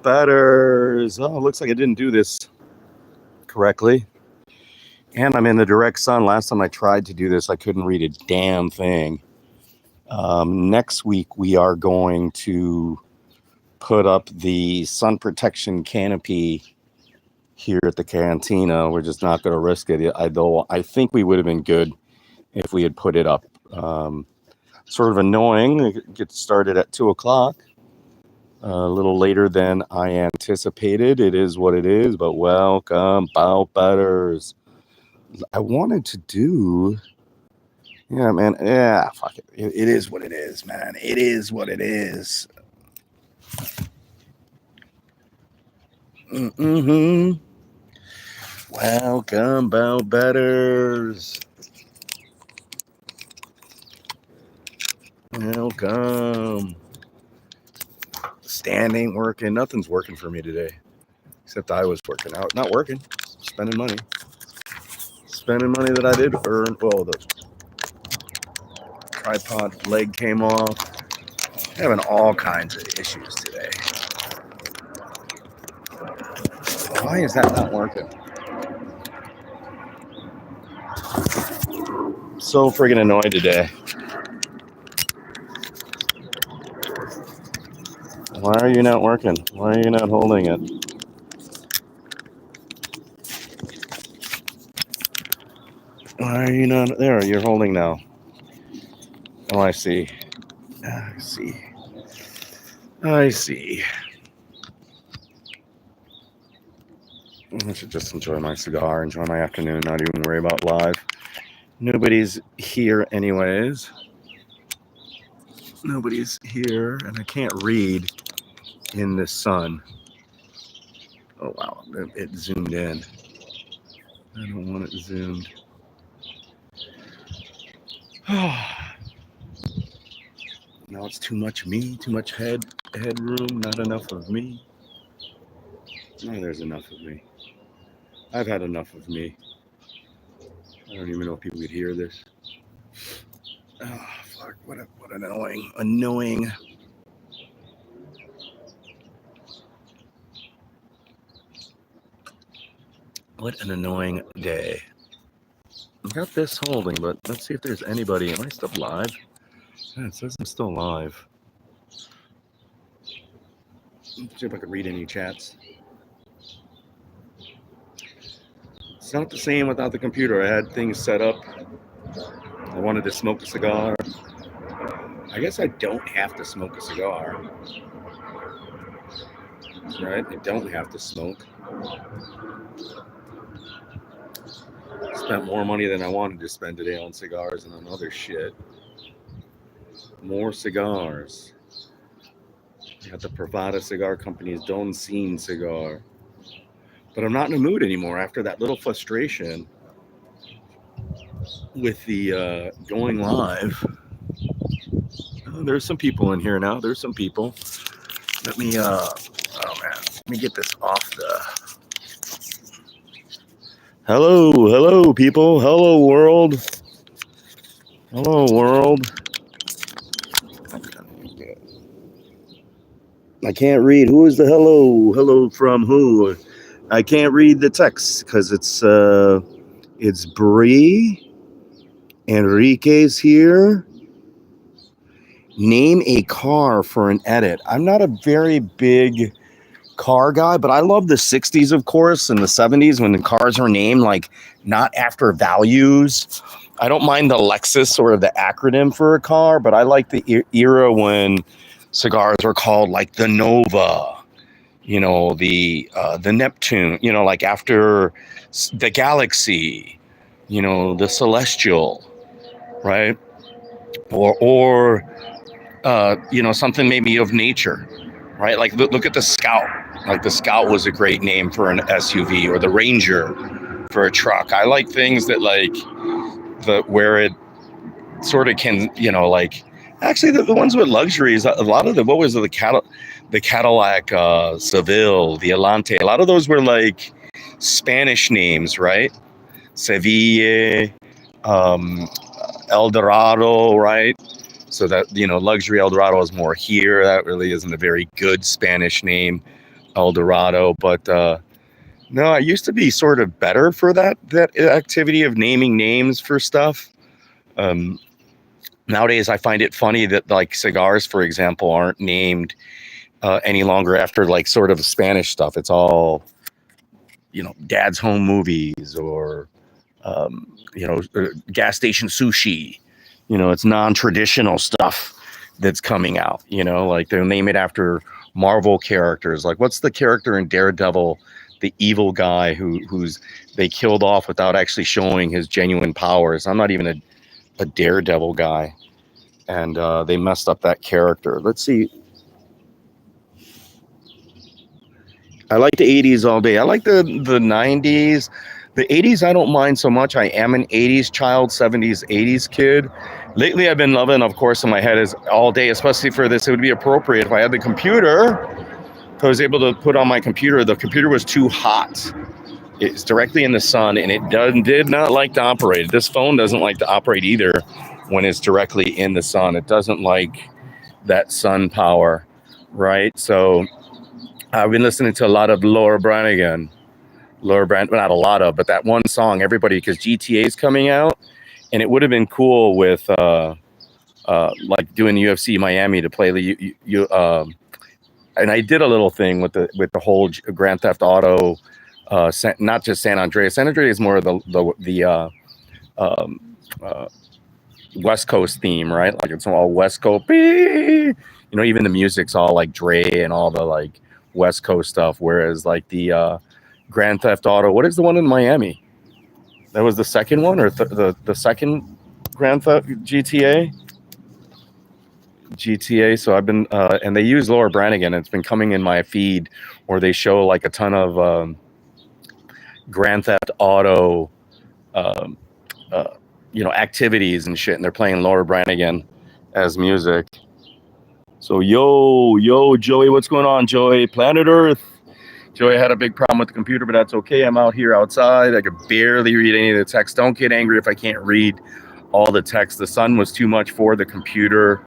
Betters. Oh, looks like I didn't do this correctly. And I'm in the direct sun. Last time I tried to do this, I couldn't read a damn thing. Next week, we are going to put up the sun protection canopy here at the cantina. We're just not going to risk it. Though I think we would have been good if we had put it up. Sort of annoying. It gets started at 2 o'clock. A little later than I anticipated. It is what it is, but welcome, bow betters. I wanted to do. Yeah, man. Yeah, fuck it. It is what it is, man. It is what it is. Mm-hmm. Welcome, bow betters. Welcome. Stand ain't working. Nothing's working for me today. Except I was working out. Not working. Spending money. Spending money that I did earn. Oh, the tripod leg came off. Having all kinds of issues today. Why is that not working? So friggin' annoyed today. Why are you not working? Why are you not holding it? Why are you not there? You're holding now. Oh, I see. I see. I see. I should just enjoy my cigar, enjoy my afternoon, not even worry about live. Nobody's here anyways. Nobody's here, and I can't read in the sun. Oh, wow. It zoomed in. I don't want it zoomed. Now it's too much me, too much headroom, not enough of me. No, there's enough of me. I've had enough of me. I don't even know if people could hear this. Oh, fuck. What an annoying. What an annoying day. I got this holding, but let's see if there's anybody. Am I still live? Yeah, it says I'm still live. Let's see if I could read any chats. It's not the same without the computer. I had things set up. I wanted to smoke a cigar. I guess I don't have to smoke a cigar. Right? I don't have to smoke. Spent more money than I wanted to spend today on cigars and on other shit. More cigars. Got the Privada Cigar Company's Don Scene cigar. But I'm not in the mood anymore after that little frustration with the going live. Oh, there's some people in here now. There's some people. Let me, oh man, let me get this off the... Hello, people. Hello, world. Hello, world. I can't read. Who is the hello? Hello from who? I can't read the text because it's Bree. Enrique's here. Name a car for an edit. I'm not a very big car guy, but I love the 60s, of course, and the 70s when the cars are named like not after values. I don't mind the Lexus or the acronym for a car, but I like the era when cigars were called like the Nova, you know, the Neptune, you know, like after the Galaxy, you know, the Celestial, right? Or you know, something maybe of nature, right? Like look at the Scout. Like the Scout was a great name for an SUV, or the Ranger for a truck. I like things that like where it sort of can, you know, like actually the ones with luxuries, a lot of what was it, the Cadillac Seville, the Elante, a lot of those were like Spanish names, right? Seville, Eldorado, right? So that, you know, luxury Eldorado is more here. That really isn't a very good Spanish name. El Dorado. But no, I used to be sort of better for that activity of naming names for stuff. Um, Nowadays, I find it funny that like cigars, for example, aren't named any longer after like sort of Spanish stuff. It's all, Dad's Home Movies or gas station sushi. It's non-traditional stuff that's coming out. Like they'll name it after Marvel characters. Like what's the character in Daredevil, the evil guy who's they killed off without actually showing his genuine powers? I'm not even a Daredevil guy, and they messed up that character. Let's see. I like the 80s all day. I like the 90s. The 80s, I don't mind so much. I am an 80s child, 70s, 80s kid. Lately, I've been loving, of course, in my head is all day, especially for this. It would be appropriate if I had the computer. If I was able to put on my computer, the computer was too hot. It's directly in the sun, and it did not like to operate. This phone doesn't like to operate either when it's directly in the sun. It doesn't like that sun power, right? So I've been listening to a lot of Laura Branigan. Well, not a lot of, but that one song, everybody, because GTA is coming out, and it would have been cool with like doing UFC Miami to play and I did a little thing with the whole Grand Theft Auto, not just San Andreas. San Andreas is more of the West Coast theme, right? Like it's all West Coast. Even the music's all like Dre and all the like West Coast stuff, whereas like the Grand Theft Auto, what is the one in Miami? That was the second one, or the second Grand Theft GTA. So I've been and they use Laura Branigan. It's been coming in my feed where they show like a ton of Grand Theft Auto activities and shit, and they're playing Laura Branigan as music. So yo Joey, what's going on, Joey? Planet Earth. Joey had a big problem with the computer, but that's okay. I'm out here outside. I could barely read any of the text. Don't get angry if I can't read all the text. The sun was too much for the computer.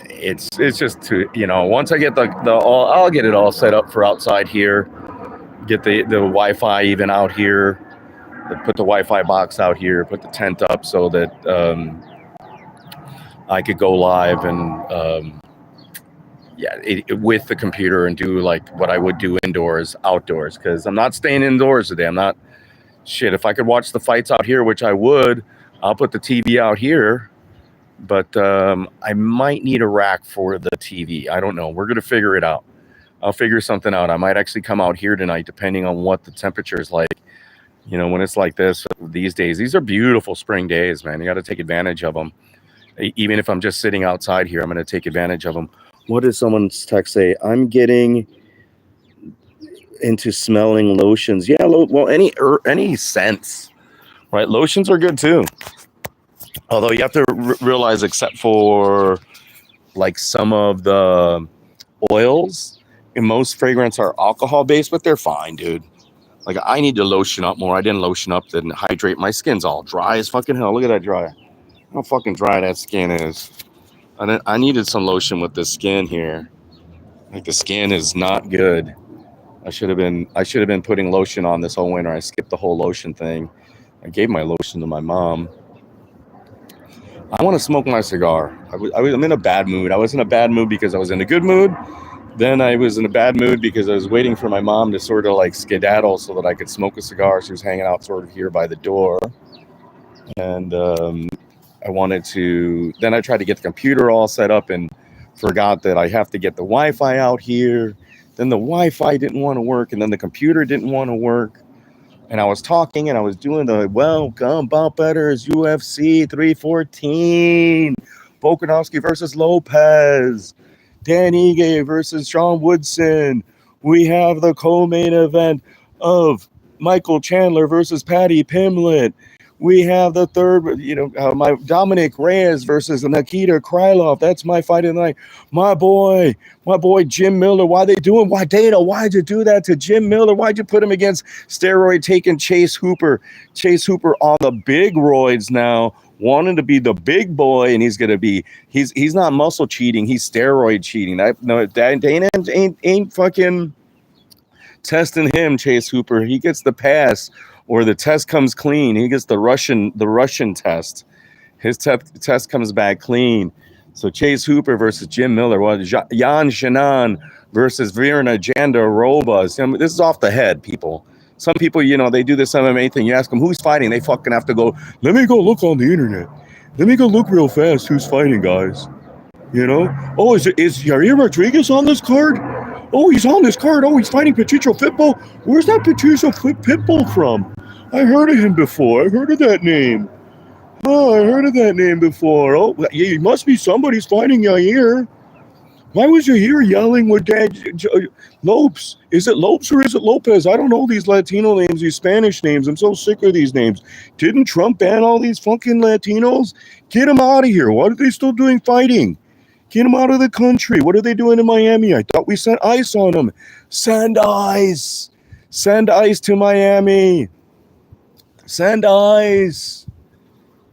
It's just too, once I get I'll get it all set up for outside here. Get the Wi-Fi even out here. Put the Wi-Fi box out here. Put the tent up so that I could go live and with the computer and do like what I would do outdoors, because I'm not staying indoors today. I'm not shit. If I could watch the fights out here, which I would, I'll put the TV out here, but I might need a rack for the TV. I don't know. We're going to figure it out. I'll figure something out. I might actually come out here tonight, depending on what the temperature is like. When it's like this these days, these are beautiful spring days, man. You got to take advantage of them. Even if I'm just sitting outside here, I'm going to take advantage of them. What did someone's text say? I'm getting into smelling lotions. Yeah, well, any scents, right? Lotions are good too. Although you have to realize, except for like some of the oils, and most fragrance are alcohol based, but they're fine, dude. Like I need to lotion up more. I didn't lotion up, didn't hydrate. My skin's all dry as fucking hell. Look at that dry. How fucking dry that skin is. I needed some lotion with the skin here. Like the skin is not good. I should have been putting lotion on this whole winter. I skipped the whole lotion thing. I gave my lotion to my mom. I want to smoke my cigar. I'm in a bad mood. I was in a bad mood because I was in a good mood. Then I was in a bad mood because I was waiting for my mom to sort of like skedaddle so that I could smoke a cigar. She was hanging out sort of here by the door. And then I tried to get the computer all set up and forgot that I have to get the Wi-Fi out here. Then the Wi-Fi didn't want to work, and then the computer didn't want to work. And I was talking, and I was doing the welcome Bob Betters UFC 314, Volkanovski versus Lopez, Dan Ige versus Sean Woodson. We have the co-main event of Michael Chandler versus Patty Pimblett. We have the third, my Dominic Reyes versus Nikita Krylov. That's my fight of the night. My boy Jim Miller. Why Dana? Why'd you do that to Jim Miller? Why'd you put him against steroid taking Chase Hooper? Chase Hooper on the big roids now. wanting to be the big boy, and he's not muscle cheating, he's steroid cheating. Dana ain't fucking testing him, Chase Hooper. He gets the pass, or the test comes clean. He gets the Russian test. His test comes back clean. So Chase Hooper versus Jim Miller. Well, Jan Shanan versus Virna Jandiroba. I mean, this is off the head, people. Some people, they do this MMA thing. You ask them who's fighting, they fucking have to go, let me go look on the internet. Let me go look real fast who's fighting, guys. Oh, is Yair Rodriguez on this card? Oh, he's on this card. Oh, he's fighting Patricio Pitbull. Where's that Patricio Pitbull from? I heard of him before. I heard of that name. Oh, I heard of that name before. Oh, he must be somebody's fighting Yair. Why was Yair yelling with Lopes? Is it Lopes or is it Lopez? I don't know these Latino names, these Spanish names. I'm so sick of these names. Didn't Trump ban all these fucking Latinos? Get them out of here. What are they still doing fighting? Get them out of the country. What are they doing in Miami? I thought we sent ICE on them. Send ICE. Send ICE to Miami. Send ICE.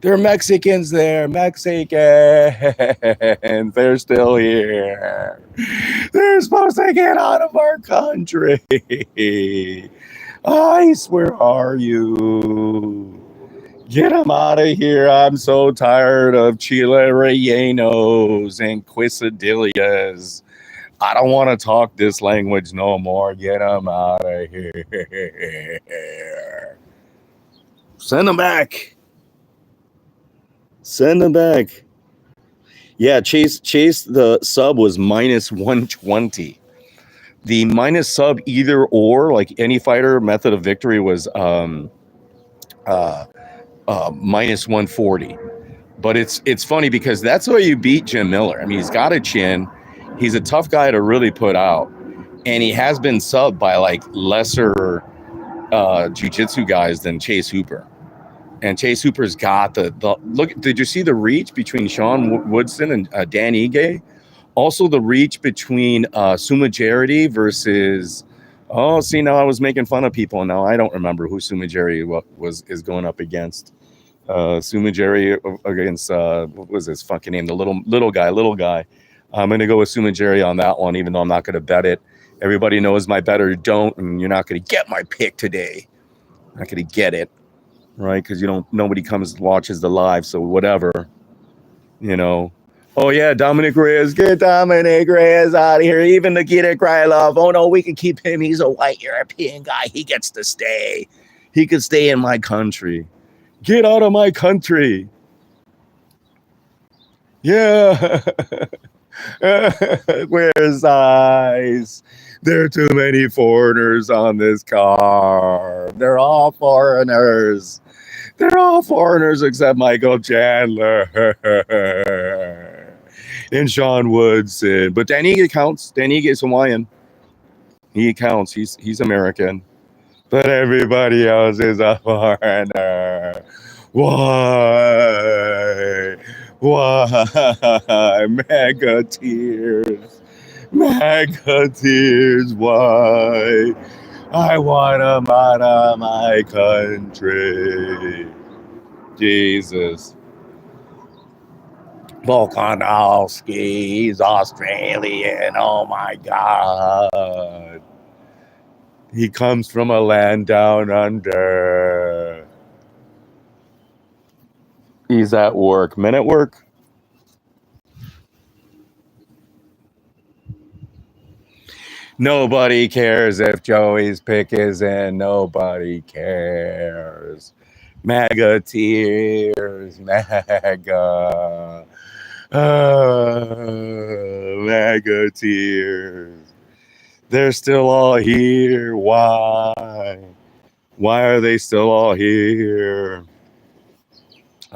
They're Mexicans there. Mexicans. They're still here. They're supposed to get out of our country. ICE, where are you? Get them out of here. I'm so tired of chile rellenos and quesadillas. I don't want to talk this language no more. Get them out of here. Send them back. Send them back. Yeah, Chase, the sub was minus 120. The minus sub either or, like any fighter method of victory, was minus 140. But it's funny because that's how you beat Jim Miller. I mean, he's got a chin. He's a tough guy to really put out. And he has been subbed by like lesser jiu-jitsu guys than Chase Hooper. And Chase Hooper's got the look. Did you see the reach between Sean Woodson and Dan Ige? Also the reach between Suma Jarity versus. Oh, see, now I was making fun of people. Now I don't remember who Suma Jarity is going up against. Suma Jarity against what was his fucking name? The little guy. I'm gonna go with Suma Jarity on that one, even though I'm not gonna bet it. Everybody knows my bet or don't, and you're not gonna get my pick today. I'm not gonna get it. Right, because nobody comes and watches the live, so whatever, Oh yeah, Dominic Reyes, get Dominic Reyes out of here. Even Nikita Krylov. Oh no, we can keep him. He's a white European guy. He gets to stay. He could stay in my country. Get out of my country. Yeah. Where's ICE? There are too many foreigners on this car. They're all foreigners. They're all foreigners except Michael Chandler and Sean Woodson. But Danny counts. Danny is Hawaiian. He counts. He's American. But everybody else is a foreigner. Why? Why? Mega tears. Mega tears. Why? I want them out of my country. Jesus. Volkanovski's Australian. Oh my God. He comes from a land down under. He's at work. Men at work. Nobody cares if Joey's pick is in. Nobody cares. Mega tears. Mega. Mega tears. They're still all here. Why? Why are they still all here?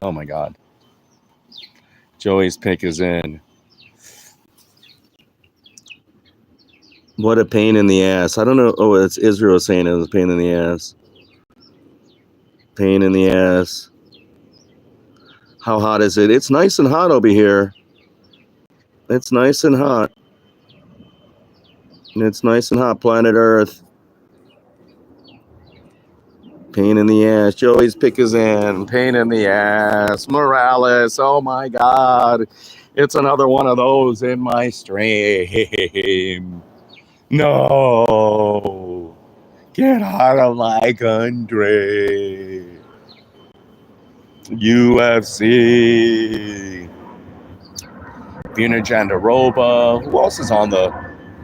Oh my God. Joey's pick is in. What a pain in the ass. I don't know. Oh, it's Israel saying it was a pain in the ass. Pain in the ass. How hot is it? It's nice and hot over here. It's nice and hot. It's nice and hot, planet Earth. Pain in the ass. Joey's pick is in. Pain in the ass. Morales. Oh my God. It's another one of those in my stream. No. Get out of my country. UFC. Vina Jandaroba. Who else is on the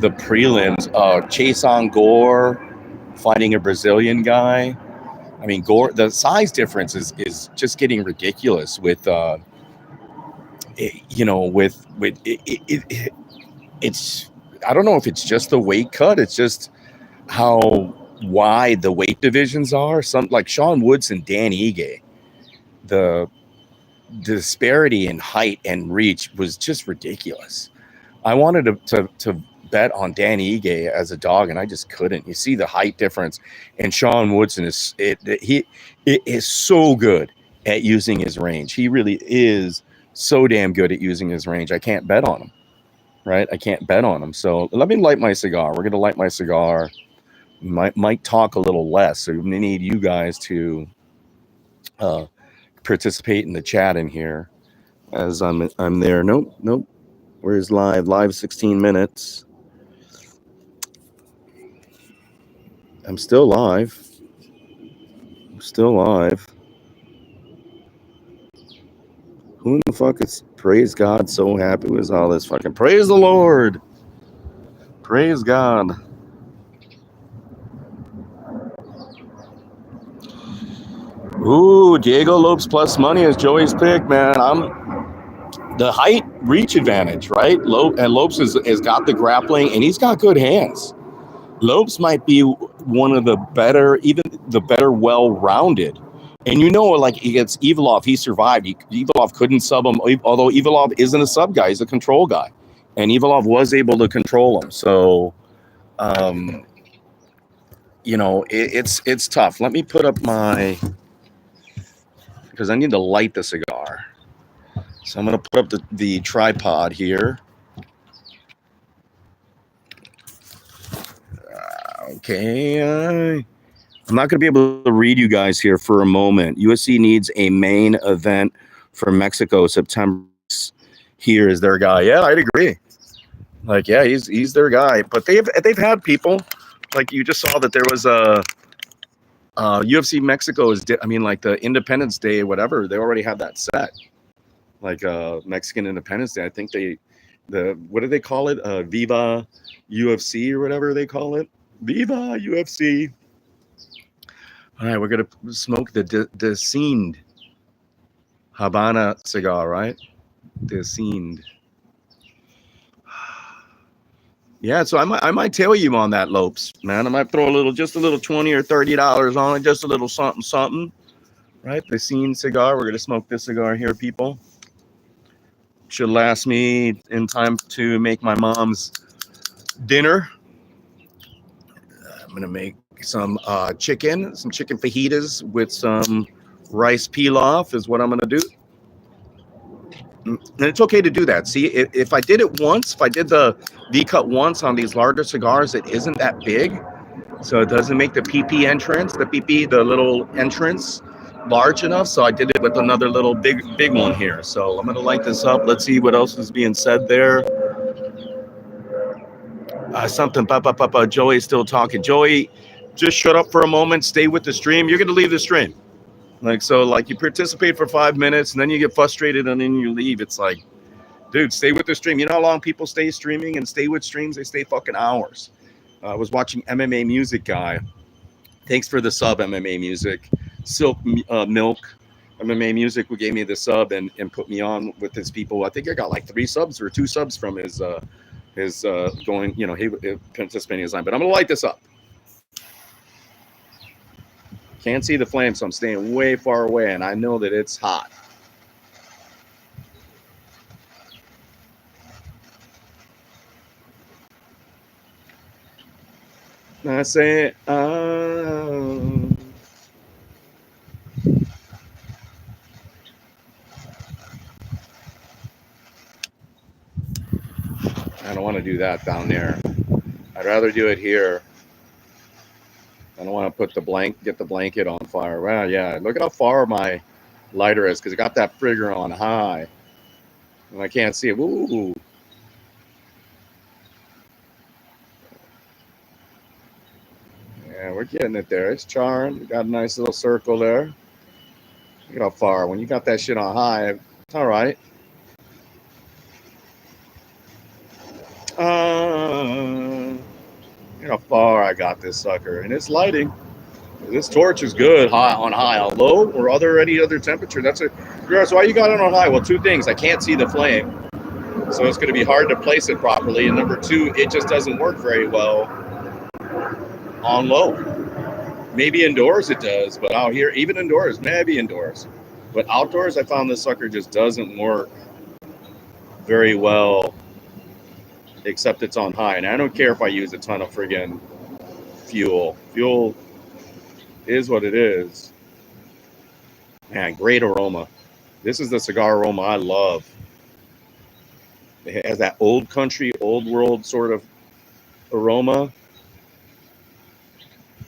prelims? Chase on Gore fighting a Brazilian guy. I mean, Gore. The size difference is just getting ridiculous. With it's. I don't know if it's just the weight cut. It's just how wide the weight divisions are. Some like Sean Woods and Dan Ige. The disparity in height and reach was just ridiculous. I wanted to bet on Danny Ige as a dog, and I just couldn't. You see the height difference, and Sean Woodson he is so good at using his range. He really is so damn good at using his range. I can't bet on him, right? I can't bet on him. So let me light my cigar. We're gonna light my cigar. Might talk a little less. So we need you guys to participate in the chat in here as I'm there. Nope. Where's live? Live 16 minutes. I'm still live. Who in the fuck is praise God so happy with all this fucking praise the Lord? Praise God. Ooh, Diego Lopes plus money is Joey's pick, man. The height reach advantage, right? Lopes has got the grappling and he's got good hands. Lopes might be one of the better well-rounded. And like against Evilov, he survived. Evilov couldn't sub him, although Evilov isn't a sub guy, he's a control guy. And Evilov was able to control him. So, it's tough. Let me put up because I need to light the cigar. So I'm going to put up the tripod here. Okay. I'm not going to be able to read you guys here for a moment. USC needs a main event for Mexico September. Here is their guy. Yeah, I'd agree. Like, yeah, he's their guy. But they've had people like you just saw that there was a UFC Mexico like the Independence Day, whatever. They already had that set, like Mexican Independence Day. I think what do they call it? Viva UFC or whatever they call it. Viva UFC. All right, we're gonna smoke the Descend Habana cigar, right? Descend. Yeah, so I might tell you on that, Lopes, man. I might throw just a little $20 or $30 on it, just a little something, right? Descend cigar. We're gonna smoke this cigar here, people. Should last me in time to make my mom's dinner. I'm gonna make some chicken fajitas with some rice pilaf is what I'm gonna do. And it's okay to do that. See, if I did it once, if I did the V-cut once on these larger cigars, it isn't that big. So it doesn't make the the little entrance large enough. So I did it with another little big one here. So I'm going to light this up. Let's see what else is being said there. Something, Joey's still talking. Joey, just shut up for a moment. Stay with the stream. You're going to leave the stream. You participate for 5 minutes and then you get frustrated and then you leave. It's like, dude, stay with the stream. You know how long people stay streaming and stay with streams? They stay fucking hours. I was watching MMA Music Guy. Thanks for the sub, MMA Music. Silk Milk, MMA Music, who gave me the sub and put me on with his people. I think I got like 3 subs or 2 subs from his going, he participating his line. But I'm going to light this up. Can't see the flame, so I'm staying way far away, and I know that it's hot. I say, I don't want to do that down there. I'd rather do it here. I don't want to put get the blanket on fire. Well, yeah, look at how far my lighter is because it got that trigger on high. And I can't see it. Ooh. Yeah, we're getting it there. It's charring. We got a nice little circle there. Look at how far. When you got that shit on high, it's all right. Look at how far I got this sucker. And it's lighting. This torch is good high on high. On low or any other temperature. That's it. So why you got it on high? Well, two things. I can't see the flame. So it's going to be hard to place it properly. And number two, it just doesn't work very well on low. Maybe indoors it does, but out here, even indoors, maybe indoors. But outdoors, I found this sucker just doesn't work very well, except it's on high. And I don't care if I use a ton of friggin' fuel. Fuel is what it is. Man, great aroma. This is the cigar aroma I love. It has that old country, old world sort of aroma.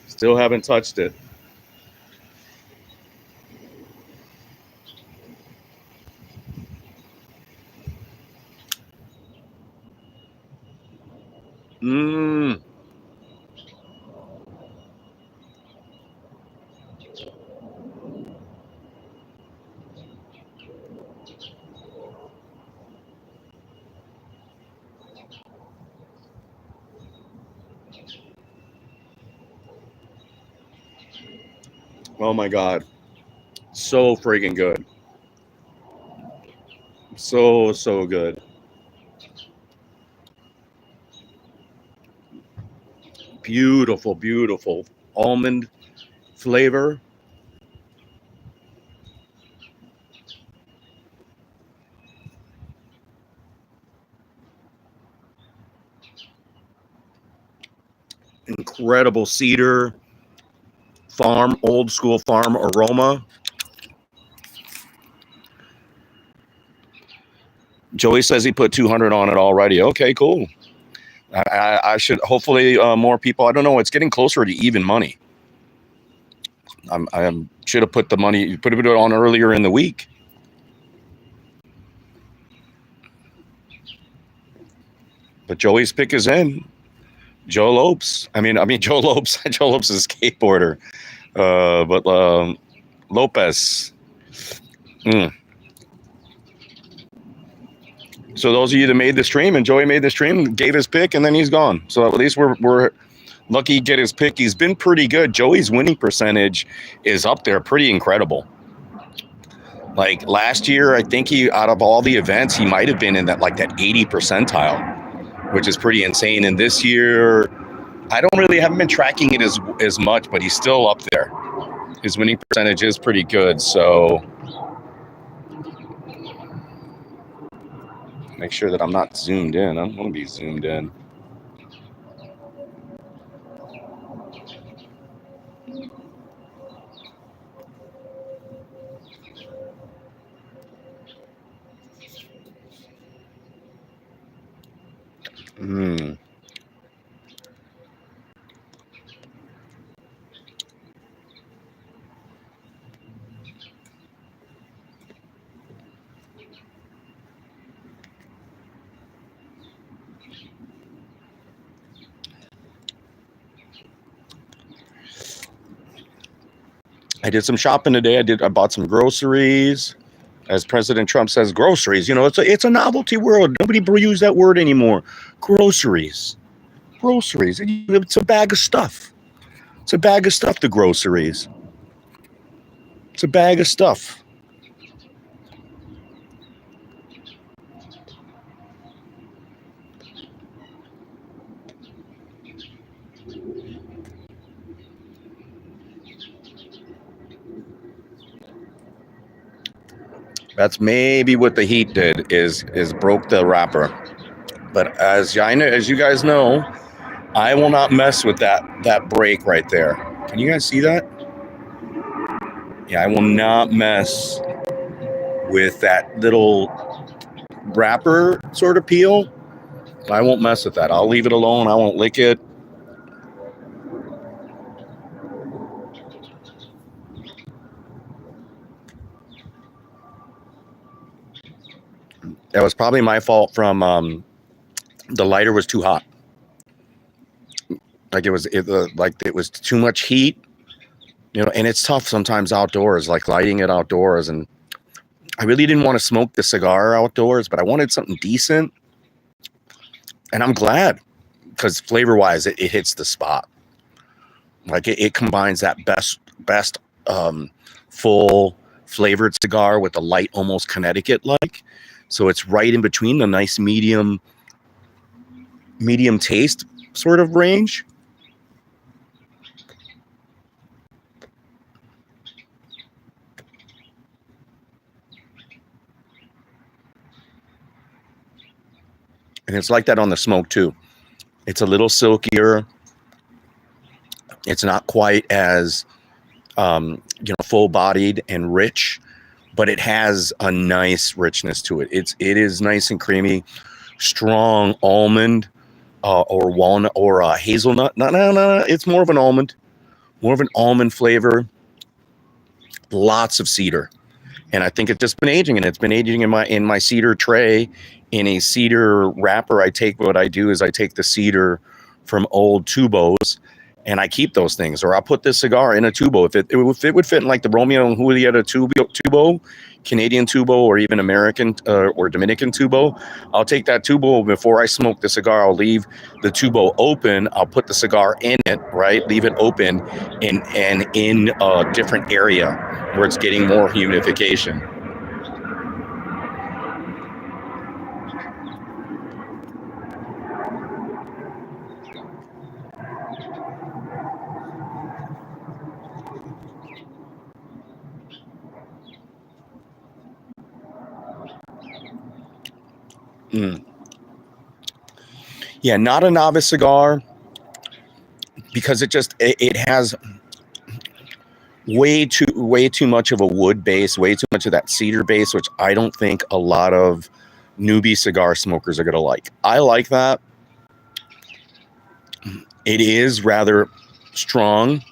Still haven't touched it. Oh my God. So friggin' good. So good. Beautiful, beautiful almond flavor. Incredible cedar farm, old school farm aroma. Joey says he put 200 on it already. Okay, cool. I should hopefully more people. I don't know. It's getting closer to even money. I should have put the money, put it on earlier in the week. But Joey's pick is in. Joe Lopes. Joe Lopes. Joe Lopes is a skateboarder. But Lopez. So those of you that made the stream, and Joey made the stream, gave his pick, and then he's gone. So at least we're lucky to get his pick. He's been pretty good. Joey's winning percentage is up there, pretty incredible. Like last year, I think he, out of all the events, he might have been in that 80 percentile, which is pretty insane. And this year, haven't been tracking it as much, but he's still up there. His winning percentage is pretty good. So make sure that I'm not zoomed in. I don't want to be zoomed in. I did some shopping today. I bought some groceries. As President Trump says, groceries. It's a novelty word. Nobody uses that word anymore. Groceries. It's a bag of stuff. It's a bag of stuff. The groceries. It's a bag of stuff. That's maybe what the heat did is broke the wrapper. But as you guys know, I will not mess with that break right there. Can you guys see that? Yeah, I will not mess with that little wrapper sort of peel. I won't mess with that. I'll leave it alone. I won't lick it. That was probably my fault from the lighter was too hot. Like it was too much heat, and it's tough sometimes outdoors, like lighting it outdoors. And I really didn't want to smoke the cigar outdoors, but I wanted something decent. And I'm glad, because flavor wise, it hits the spot. Like it combines that best full flavored cigar with the light, almost Connecticut like. So it's right in between the nice medium taste sort of range. And it's like that on the smoke too. It's a little silkier. It's not quite as full bodied and rich, but it has a nice richness to it. It is nice and creamy, strong almond or walnut or hazelnut. No. It's more of an almond flavor. Lots of cedar, and I think it's just been aging, and it's been aging in my cedar tray, in a cedar wrapper. I take the cedar from old tubos, and I keep those things, or I'll put this cigar in a tubo. If it would fit in like the Romeo and Julieta tubo, Canadian tubo, or even American or Dominican tubo, I'll take that tubo before I smoke the cigar. I'll leave the tubo open. I'll put the cigar in it, right? Leave it open and in a different area where it's getting more humidification. Yeah, not a novice cigar, because it has way too much of a wood base, way too much of that cedar base, which I don't think a lot of newbie cigar smokers are going to like. I like that. It is rather strong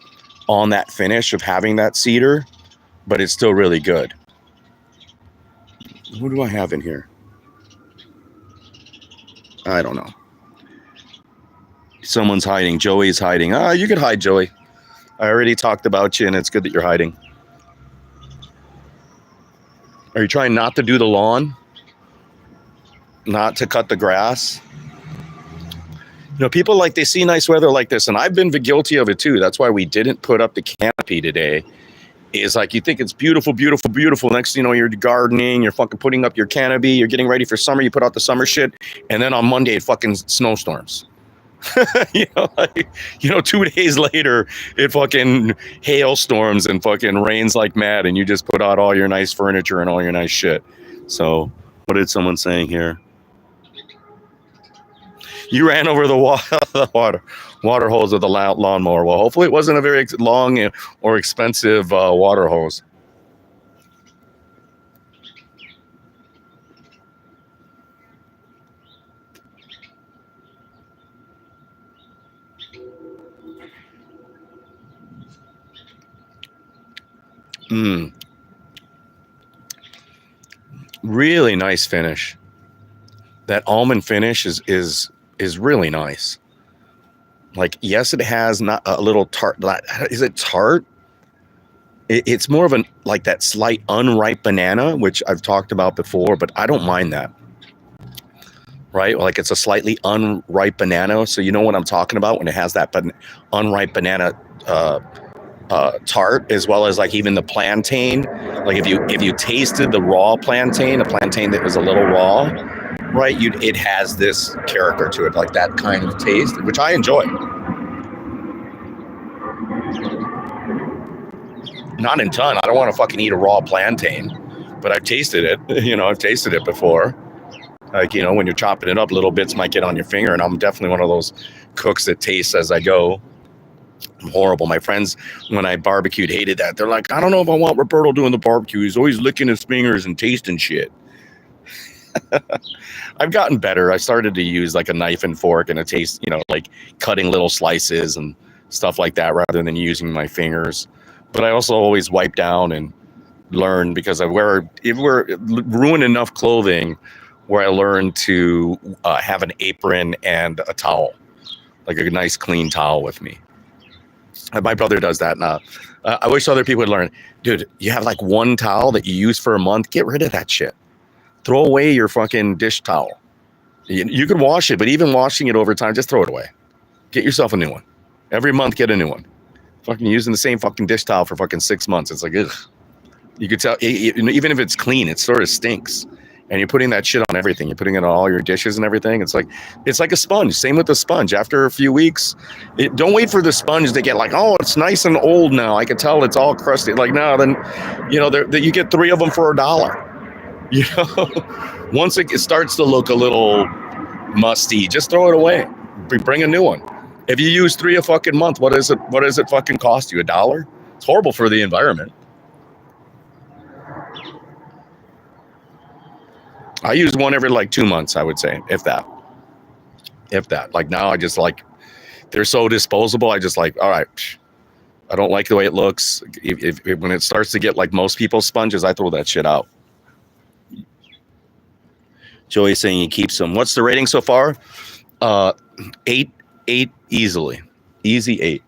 on that finish of having that cedar, but it's still really good. What do I have in here? I don't know. Someone's hiding. Joey's hiding. You could hide, Joey. I already talked about you, and it's good that you're hiding. Are you trying not to do the lawn? Not to cut the grass? People they see nice weather like this, and I've been guilty of it too. That's why we didn't put up the canopy today. Is like, you think it's beautiful, beautiful, beautiful. Next thing you know, you're gardening, you're fucking putting up your canopy, you're getting ready for summer, you put out the summer shit, and then on Monday it fucking snowstorms. 2 days later it fucking hailstorms and fucking rains like mad, and you just put out all your nice furniture and all your nice shit. So what did someone saying here? You ran over the water hose with the lawnmower. Well, hopefully it wasn't a very long or expensive water hose. Really nice finish. That almond finish is really nice. Like, yes, it has not a little tart. Is it tart? It's more of that slight unripe banana, which I've talked about before, but I don't mind that. Right? Like, it's a slightly unripe banana. So you know what I'm talking about when it has that unripe banana tart, as well as like even the plantain. Like if you tasted the raw plantain, a plantain that was a little raw, right? It has this character to it, like that kind of taste, which I enjoy. Not in ton. I don't want to fucking eat a raw plantain, but I've tasted it. I've tasted it before. Like, when you're chopping it up, little bits might get on your finger, and I'm definitely one of those cooks that tastes as I go. I'm horrible. My friends, when I barbecued, hated that. They're like, I don't know if I want Roberto doing the barbecue. He's always licking his fingers and tasting shit. I've gotten better. I started to use like a knife and fork and a taste, like cutting little slices and stuff like that rather than using my fingers. But I also always wipe down and learn, because I wear ruin enough clothing where I learned to have an apron and a towel, like a nice clean towel with me. My brother does that now. I wish other people would learn. Dude, you have like one towel that you use for a month. Get rid of that shit. Throw away your fucking dish towel. You can wash it, but even washing it over time, just throw it away. Get yourself a new one. Every month, get a new one. Fucking using the same fucking dish towel for fucking 6 months. It's like, ugh. You could tell, even if it's clean, it sort of stinks. And you're putting that shit on everything. You're putting it on all your dishes and everything. It's like a sponge. Same with the sponge. After a few weeks, don't wait for the sponge to get like, oh, it's nice and old now. I can tell it's all crusty. Like, no, then, you get 3 of them for $1. Once it starts to look a little musty, just throw it away. Bring a new one. If you use 3 a fucking month, what does it fucking cost you? $1? It's horrible for the environment. I use one every like 2 months, I would say, if that. Like now I just like, they're so disposable. I just like, all right, I don't like the way it looks. When it starts to get like most people's sponges, I throw that shit out. Joey's saying he keeps them. What's the rating so far? 8 easily. Easy 8.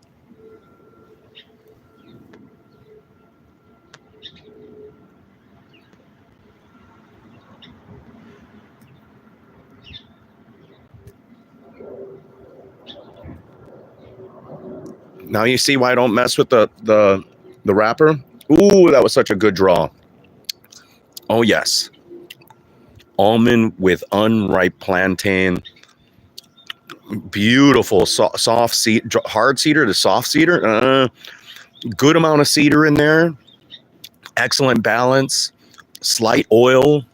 Now you see why I don't mess with the wrapper? Ooh, that was such a good draw. Oh, yes. Almond with unripe plantain. Beautiful, soft cedar, hard cedar to soft cedar. Good amount of cedar in there. Excellent balance. Slight oil.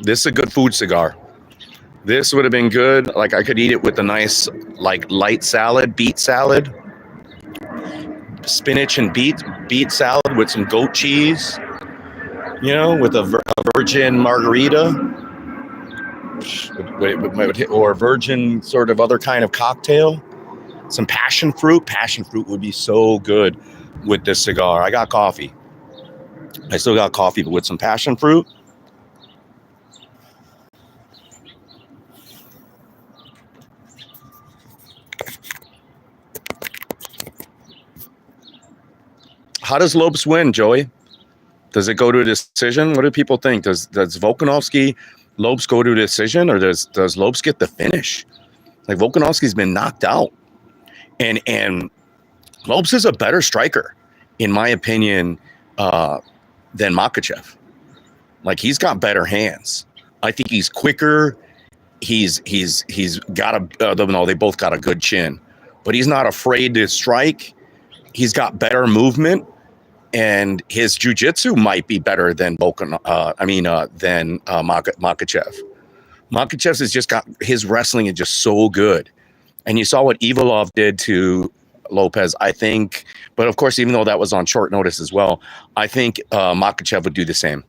This is a good food cigar. This would have been good. Like I could eat it with a nice, like light salad, beet salad, spinach and beet salad with some goat cheese. With a virgin margarita, or virgin sort of other kind of cocktail. Some passion fruit. Passion fruit would be so good with this cigar. I got coffee. I still got coffee, but with some passion fruit. How does Lopes win, Joey? Does it go to a decision? What do people think? Does Volkanovski, Lopes go to a decision, or does Lopes get the finish? Like Volkanovski's been knocked out, and Lopes is a better striker, in my opinion, than Makhachev. Like he's got better hands. I think he's quicker. He's got no, they both got a good chin, but he's not afraid to strike. He's got better movement. And his jiu-jitsu might be better than Makhachev. Makhachev's has just got, his wrestling is just so good. And you saw what Ivalov did to Lopez, I think. But of course, even though that was on short notice as well, I think Makhachev would do the same.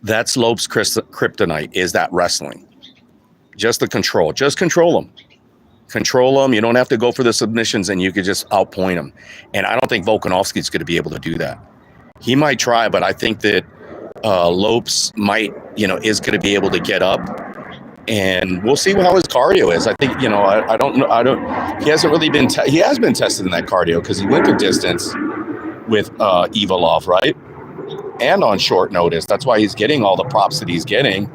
That's Lopes' kryptonite, is that wrestling. Just the control. Just control him. Control him. You don't have to go for the submissions, and you could just outpoint him. And I don't think Volkanovski's going to be able to do that. He might try, but I think that Lopes might, is going to be able to get up. And we'll see how his cardio is. I think, I don't know. He hasn't really been, he has been tested in that cardio because he went the distance with Ivalov, right? And on short notice. That's why he's getting all the props that he's getting.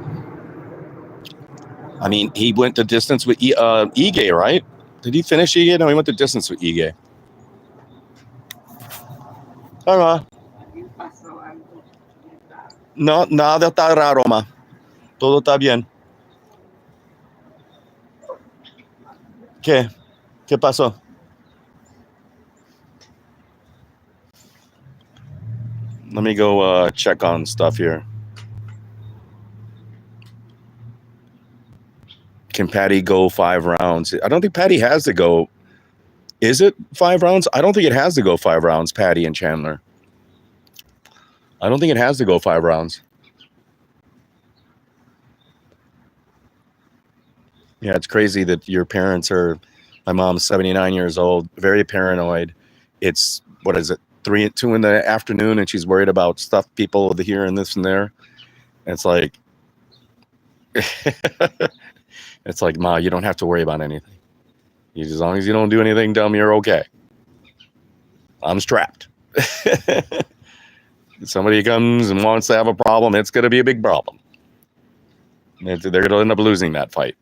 I mean, he went the distance with Ige, right? Did he finish Ige? No, he went the distance with Ige. Hola. No, nada está raro, ma. Todo está bien. ¿Qué? ¿Qué pasó? Let me go check on stuff here. Can Patty go 5 rounds? I don't think Patty has to go. Is it 5 rounds? I don't think it has to go 5 rounds, Patty and Chandler. I don't think it has to go 5 rounds. Yeah, it's crazy that your parents are My mom's 79 years old, very paranoid. It's, what is it, 2 in the afternoon, and she's worried about stuff, people over here and this and there. And it's like, it's like, Ma, you don't have to worry about anything. As long as you don't do anything dumb, you're okay. I'm strapped. Somebody comes and wants to have a problem, it's going to be a big problem. They're going to end up losing that fight.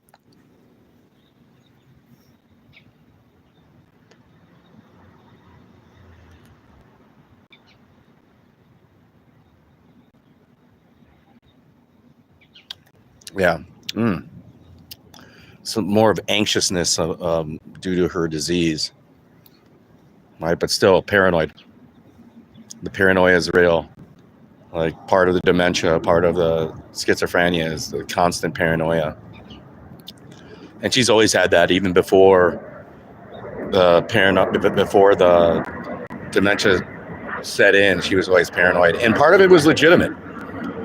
Yeah. Some more of anxiousness due to her disease. Right, but still paranoid. The paranoia is real. Like, part of the dementia, part of the schizophrenia is the constant paranoia. And she's always had that, even before the dementia set in. She was always paranoid, and part of it was legitimate,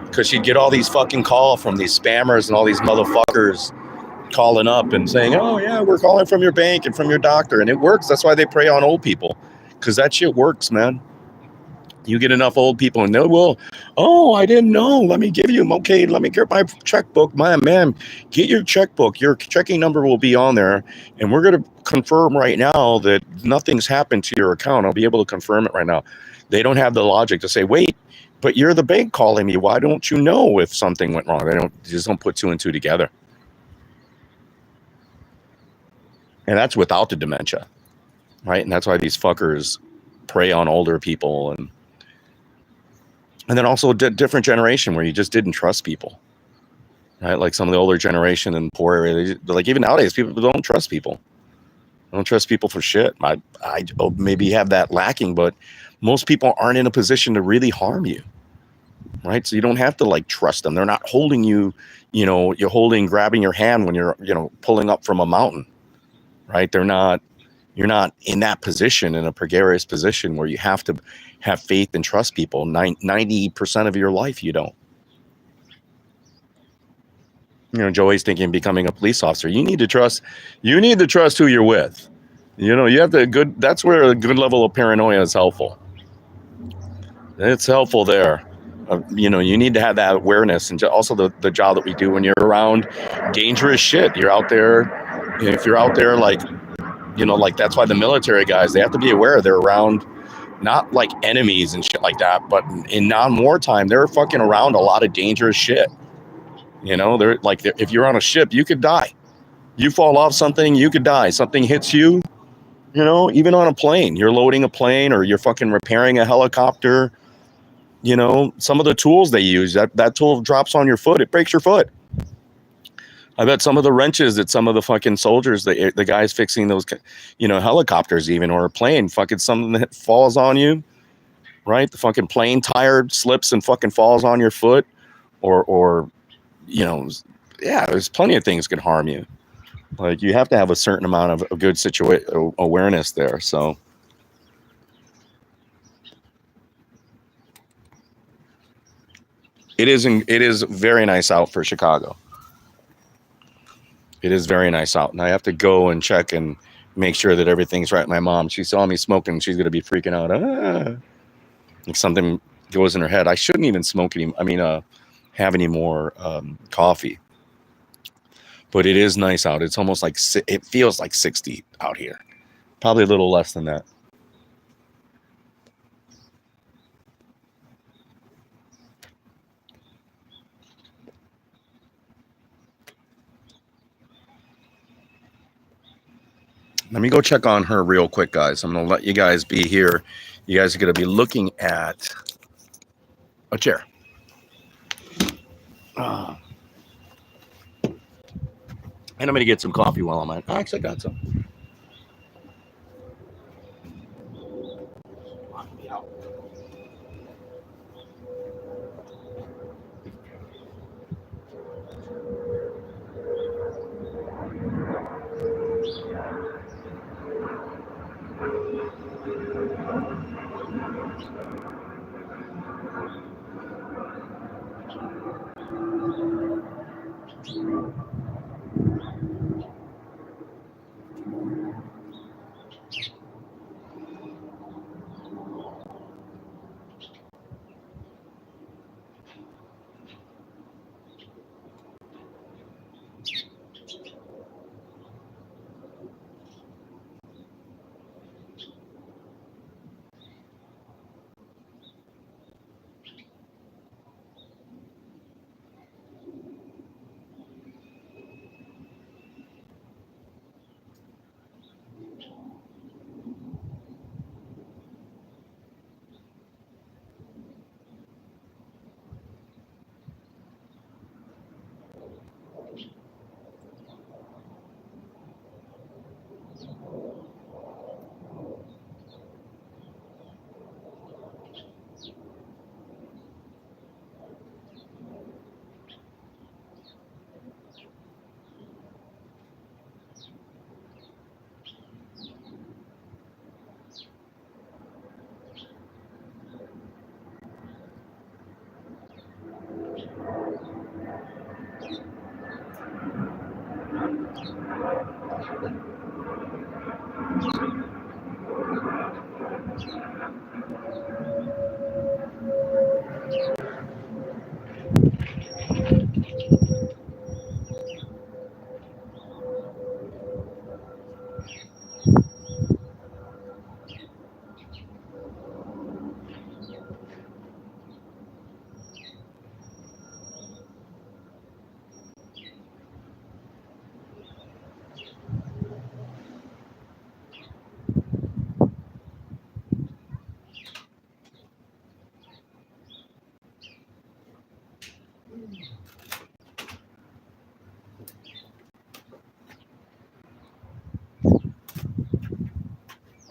because she'd get all these fucking calls from these spammers and all these motherfuckers calling up and saying, "Oh yeah, we're calling from your bank and from your doctor," and it works. That's why they prey on old people, because that shit works, man. You get enough old people and oh, I didn't know. Let me give you, okay, let me get my checkbook. Man, get your checkbook. Your checking number will be on there. And we're going to confirm right now that nothing's happened to your account. I'll be able to confirm it right now. They don't have the logic to say, wait, but you're the bank calling me. Why don't you know if something went wrong? They just don't put 2 and 2 together. And that's without the dementia, right? And that's why these fuckers prey on older people. And then also a different generation where you just didn't trust people, right? Like some of the older generation in poor area, like even nowadays, people don't trust people. I don't trust people for shit. I maybe have that lacking, but most people aren't in a position to really harm you, right? So you don't have to like trust them. They're not holding you, you're grabbing your hand when you're, pulling up from a mountain, right? You're not in that position, in a precarious position where you have to have faith and trust people. 90% of your life, you don't. Joey's thinking of becoming a police officer. You need to trust who you're with. You have that's where a good level of paranoia is helpful. It's helpful there. You need to have that awareness, and also the job that we do when you're around dangerous shit. You're out there. If you're out there, like that's why the military guys, they have to be aware they're around not like enemies and shit like that, but in non-wartime, they're fucking around a lot of dangerous shit. They're like, if you're on a ship, you could die. You fall off something, you could die. Something hits you, even on a plane. You're loading a plane or you're fucking repairing a helicopter. Some of the tools they use, that tool drops on your foot, it breaks your foot. I bet some of the wrenches that some of the fucking soldiers, the guys fixing those, helicopters even, or a plane, fucking something that falls on you, right? The fucking plane tire slips and fucking falls on your foot, or there's plenty of things can harm you. Like, you have to have a certain amount of good awareness there. So it is very nice out for Chicago. It is very nice out, and I have to go and check and make sure that everything's right. My mom, she saw me smoking, she's gonna be freaking out. If something goes in her head, I shouldn't even smoke have any more coffee. But it is nice out. It's almost like it feels like 60 out here, probably a little less than that. Let me go check on her real quick, guys. I'm going to let you guys be here. You guys are going to be looking at a chair. And I'm going to get some coffee while I'm at it. Actually, I got some.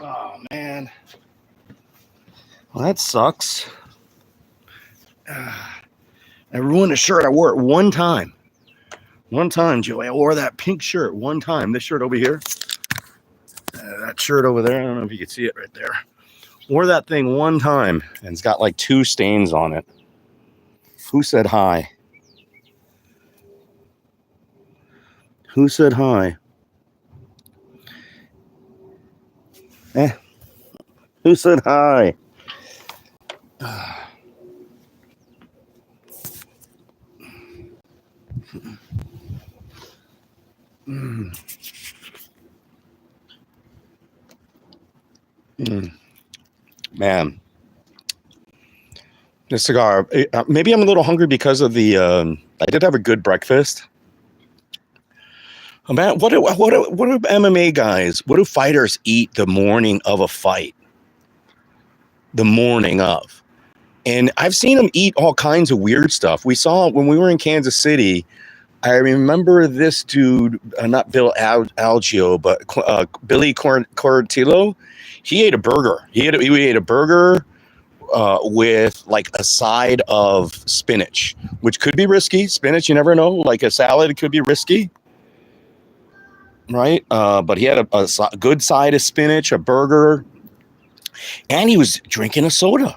Oh, man. Well, that sucks. I ruined a shirt. I wore it one time. One time, Joey. I wore that pink shirt one time. This shirt over here. That shirt over there. I don't know if you can see it right there. Wore that thing one time, and it's got like 2 stains on it. Who said hi? Who said hi? Who said hi? Man, the cigar. Maybe I'm a little hungry because of the. I did have a good breakfast. Man, what do MMA guys? What do fighters eat the morning of a fight? The morning of, and I've seen them eat all kinds of weird stuff. We saw when we were in Kansas City. I remember this dude, not Bill Algio, but Billy Cortillo. He ate a burger. He ate a burger with like a side of spinach, which could be risky. Spinach, you never know. Like a salad, it could be risky, right? But he had a good side of spinach, a burger, and he was drinking a soda.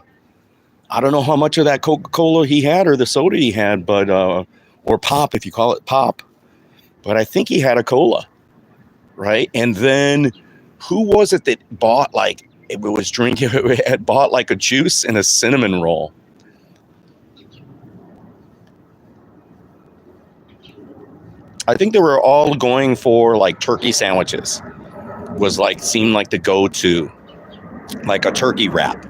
I don't know how much of that Coca-Cola he had or the soda he had, but or pop, if you call it pop. But I think he had a cola, right? And then who was it that bought like it was drinking? It had bought like a juice and a cinnamon roll. I think they were all going for like turkey sandwiches. Was like seemed like the go-to, like a turkey wrap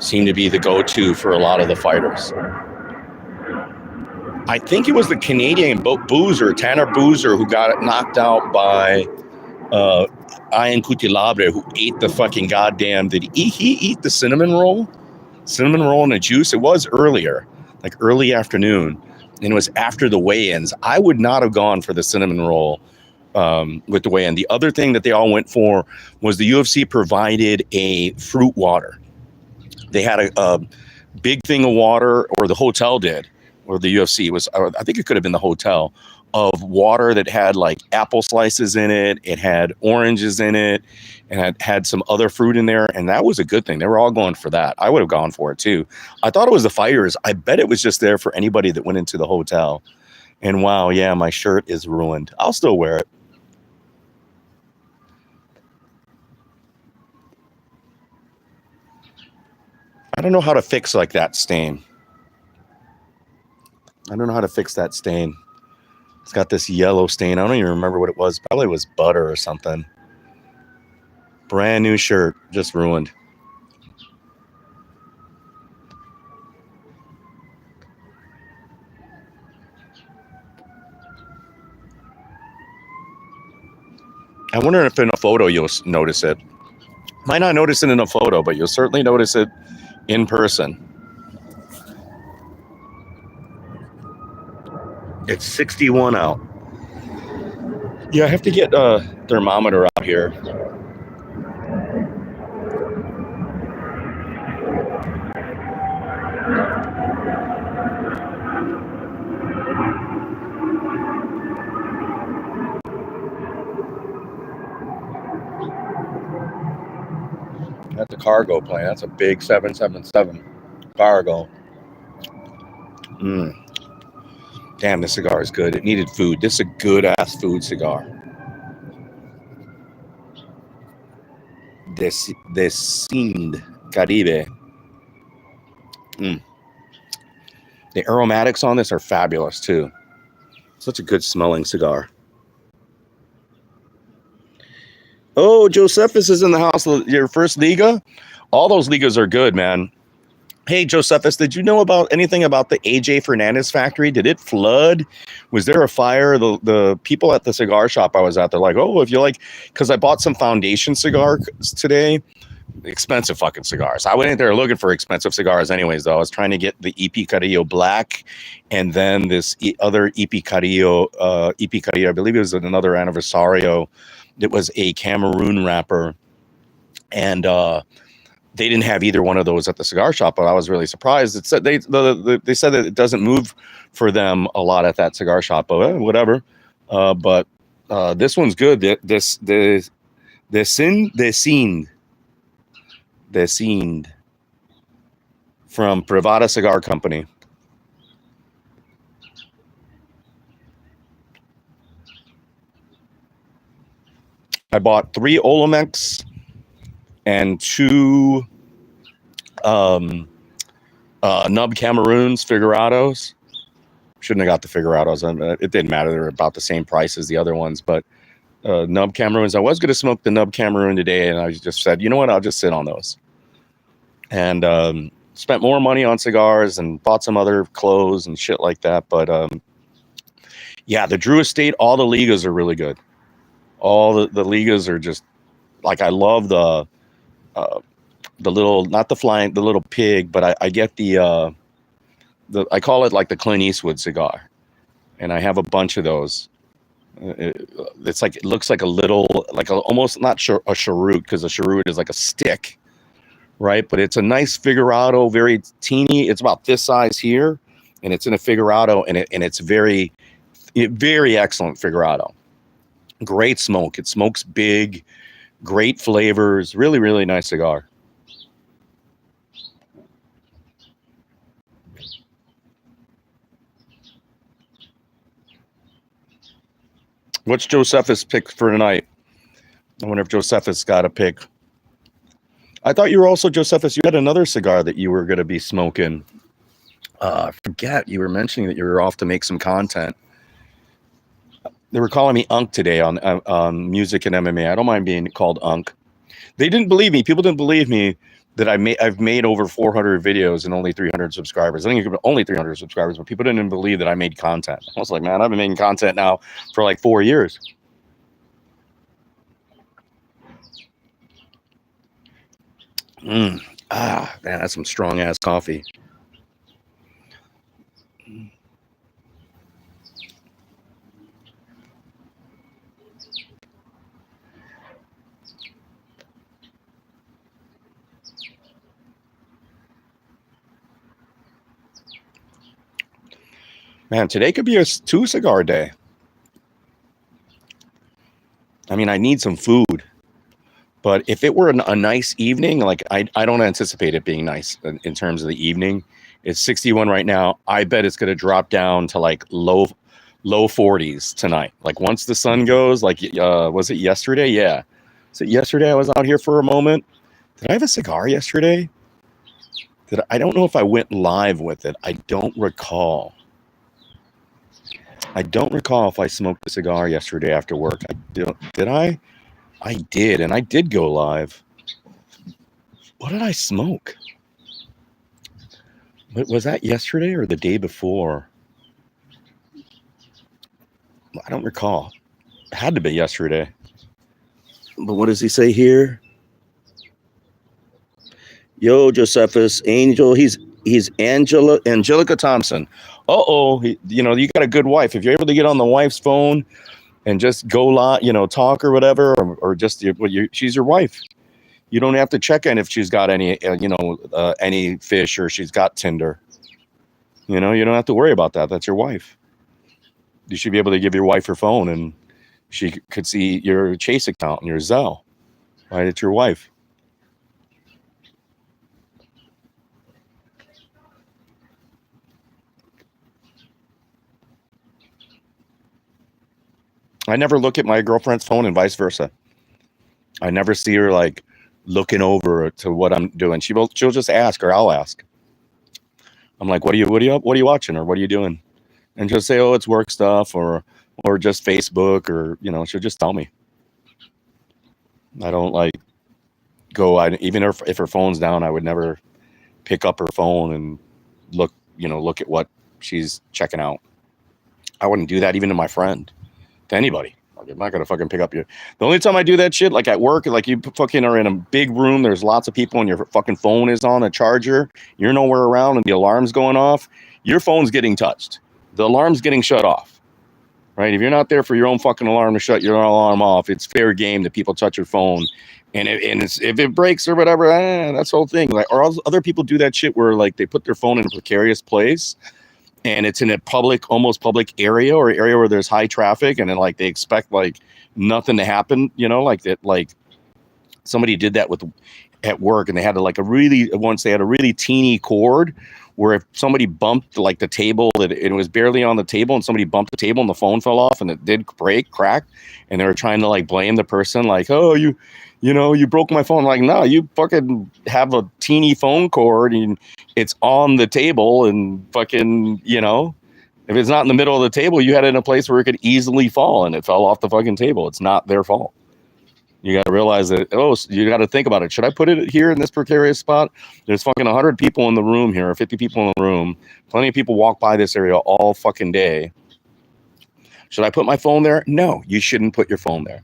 seemed to be the go-to for a lot of the fighters. I think it was the Canadian Boozer, Tanner Boozer, who got knocked out by Ian Cutilabre, who ate the fucking goddamn. Did he eat the cinnamon roll? Cinnamon roll and a juice. It was earlier, like early afternoon, and it was after the weigh-ins. I would not have gone for the cinnamon roll with the weigh-in. The other thing that they all went for was the UFC provided a fruit water. They had a big thing of water, or the hotel did, or the UFC was. I think it could have been the hotel, of water that had like apple slices in it. It had oranges in it, and it had some other fruit in there. And that was a good thing. They were all going for that. I would have gone for it too. I thought it was the fighters. I bet it was just there for anybody that went into the hotel. And wow, yeah, my shirt is ruined. I'll still wear it. I don't know how to fix like that stain. I don't know how to fix that stain. It's got this yellow stain. I don't even remember what it was. Probably was butter or something. Brand new shirt, just ruined. I wonder if in a photo you'll notice it. Might not notice it in a photo, but you'll certainly notice it in person. It's 61 out. Yeah, I have to get a thermometer out here. At the cargo plane. That's a big 777 cargo. Damn, this cigar is good. It needed food. This is a good ass food cigar. Descend Caribe. The aromatics on this are fabulous too. Such a good smelling cigar. Oh, Josephus is in the house. Your first Liga? All those Ligas are good, man. Hey, Josephus, did you know about anything about the AJ Fernandez factory? Did it flood? Was there a fire? The people at the cigar shop I was at, they're like, oh, if you like, because I bought some Foundation cigars today. Expensive fucking cigars. I went in there looking for expensive cigars anyways, though. I was trying to get the EP Carrillo Black and then this other EP Carrillo, I believe it was another Anniversario. It was a Cameroon wrapper. And they didn't have either one of those at the cigar shop, but I was really surprised. It said they said that it doesn't move for them a lot at that cigar shop, but whatever. But this one's good. The Descend from Privada Cigar Company. I bought 3 Olmecs and 2 Nub Cameroons Figurados. Shouldn't have got the Figurados. It didn't matter. They were about the same price as the other ones, but Nub Cameroons. I was going to smoke the Nub Cameroon today, and I just said, you know what? I'll just sit on those. And spent more money on cigars and bought some other clothes and shit like that. But yeah, the Drew Estate, all the Ligas are really good. All the Ligas are just like, I love the little, not the flying, the little pig, but I get the I call it like the Clint Eastwood cigar, and I have a bunch of those. It's like, it looks like a little, like almost not a cheroot, because a cheroot is like a stick, right? But it's a nice figurado, very teeny. It's about this size here, and it's in a figurado, and it's very excellent figurado. Great smoke. It smokes big, great flavors. Really, really nice cigar. What's Josephus pick for tonight? I wonder if Josephus got a pick. I thought you were also, Josephus, you had another cigar that you were going to be smoking. I forget. You were mentioning that you were off to make some content. They were calling me Unk today on Music and MMA. I don't mind being called Unk. They didn't believe me. People didn't believe me that I've made over 400 videos and only 300 subscribers. I think only 300 subscribers, but people didn't believe that I made content. I was like, man, I've been making content now for like 4 years. Man, that's some strong ass coffee. Man, today could be a 2 cigar day. I mean, I need some food. But if it were a nice evening, like I don't anticipate it being nice in terms of the evening. It's 61 right now. I bet it's going to drop down to like low 40s tonight. Like once the sun goes, like was it yesterday? Yeah. Was it yesterday I was out here for a moment? Did I have a cigar yesterday? I don't know if I went live with it. I don't recall. I don't recall if I smoked a cigar yesterday after work. Did I? I did, and I did go live. What did I smoke? Was that yesterday or the day before? I don't recall. It had to be yesterday. But what does he say here? Yo, Josephus, Angel. He's Angelica Thompson. You got a good wife. If you're able to get on the wife's phone and just go live, talk or whatever, or just she's your wife. You don't have to check in if she's got any fish or she's got Tinder. You don't have to worry about that. That's your wife. You should be able to give your wife her phone and she could see your Chase account and your Zelle. Right? It's your wife. I never look at my girlfriend's phone and vice versa. I never see her like looking over to what I'm doing. She'll just ask, or I'll ask. I'm like, what are you watching, or what are you doing? And she'll say, oh, it's work stuff, or just Facebook, or she'll just tell me. I don't like even if her phone's down, I would never pick up her phone and look at what she's checking out. I wouldn't do that even to my friend, to anybody. Like, I'm not gonna fucking pick up your. The only time I do that shit, like at work, like you fucking are in a big room, there's lots of people, and your fucking phone is on a charger. You're nowhere around, and the alarm's going off. Your phone's getting touched. The alarm's getting shut off. Right? If you're not there for your own fucking alarm to shut your alarm off, it's fair game that people touch your phone. And if it breaks or whatever, that's the whole thing. Like, or other people do that shit where like they put their phone in a precarious place, and it's in a almost public area, or area where there's high traffic, and then like they expect like nothing to happen, like that. Like somebody did that at work, and they had once they had a really teeny cord where if somebody bumped like the table, that it was barely on the table, and somebody bumped the table and the phone fell off and it did crack, and they were trying to like blame the person, like, oh, you broke my phone. Like, no, you fucking have a teeny phone cord and it's on the table, and fucking, if it's not in the middle of the table, you had it in a place where it could easily fall, and it fell off the fucking table. It's not their fault. You got to realize that, you got to think about it. Should I put it here in this precarious spot? There's fucking 100 people in the room here, 50 people in the room. Plenty of people walk by this area all fucking day. Should I put my phone there? No, you shouldn't put your phone there.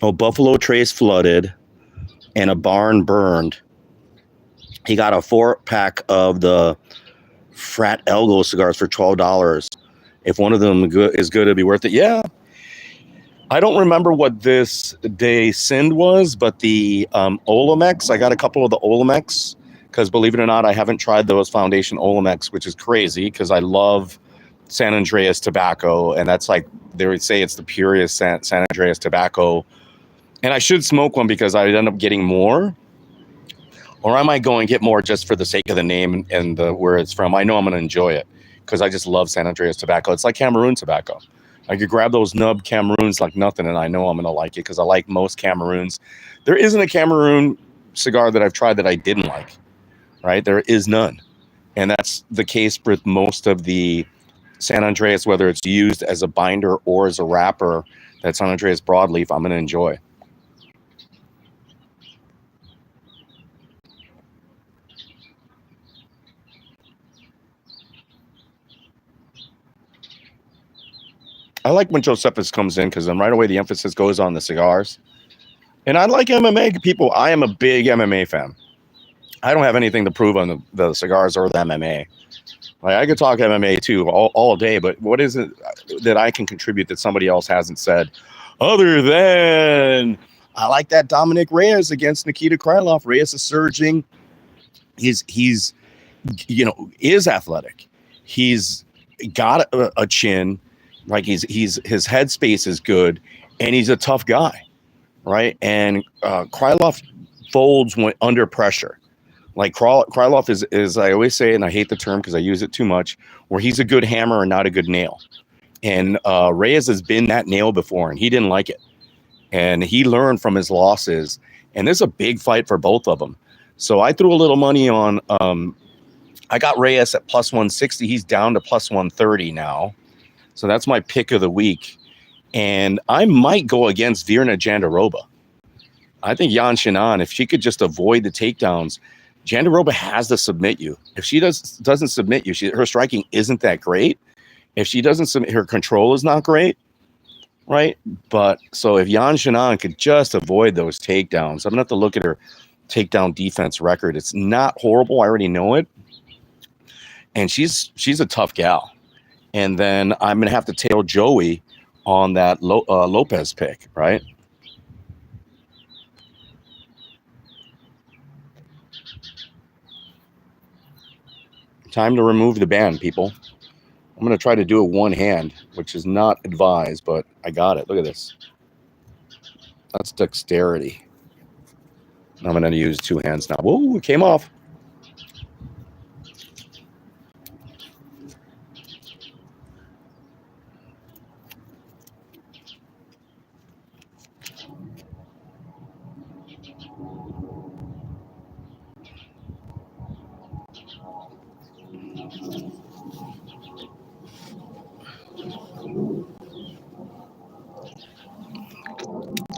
Oh, Buffalo Trace flooded and a barn burned. He got a 4-pack of the Frat Elgo cigars for $12. If one of them is good, it'd be worth it. Yeah. I don't remember what this day Sind was, but the Olamex, I got a couple of the Olamex, because believe it or not, I haven't tried those Foundation Olamex, which is crazy because I love San Andreas tobacco, and that's like, they would say it's the purest San Andreas tobacco. And I should smoke one because I'd end up getting more. Or I might go and get more just for the sake of the name and where it's from. I know I'm going to enjoy it because I just love San Andreas tobacco. It's like Cameroon tobacco. I could grab those nub Cameroons like nothing, and I know I'm going to like it because I like most Cameroons. There isn't a Cameroon cigar that I've tried that I didn't like, right? There is none. And that's the case with most of the San Andreas, whether it's used as a binder or as a wrapper, that San Andreas broadleaf, I'm going to enjoy. I like when Josephus comes in because then right away the emphasis goes on the cigars. And I like MMA people. I am a big MMA fan. I don't have anything to prove on the cigars or the MMA. Like, I could talk MMA too all day, but what is it that I can contribute that somebody else hasn't said? Other than, I like that Dominic Reyes against Nikita Krylov. Reyes is surging. He's is athletic. He's got a chin. Like his headspace is good, and he's a tough guy, right? And Krylov folds when under pressure. Like Krylov is I always say, and I hate the term because I use it too much, where he's a good hammer and not a good nail. And Reyes has been that nail before, and he didn't like it. And he learned from his losses. And this is a big fight for both of them. So I threw a little money on. I got Reyes at plus 160. He's down to plus 130 now. So that's my pick of the week. And I might go against Virna Jandiroba. I think Yan Xinan, if she could just avoid the takedowns, Jandiroba has to submit you. If she doesn't submit you, her striking isn't that great. If she doesn't submit, her control is not great, right? But so if Yan Xinan could just avoid those takedowns, I'm going to have to look at her takedown defense record. It's not horrible. I already know it. And she's a tough gal. And then I'm going to have to tail Joey on that Lopez pick, right? Time to remove the band, people. I'm going to try to do it one hand, which is not advised, but I got it. Look at this. That's dexterity. I'm going to use two hands now. Whoa, it came off.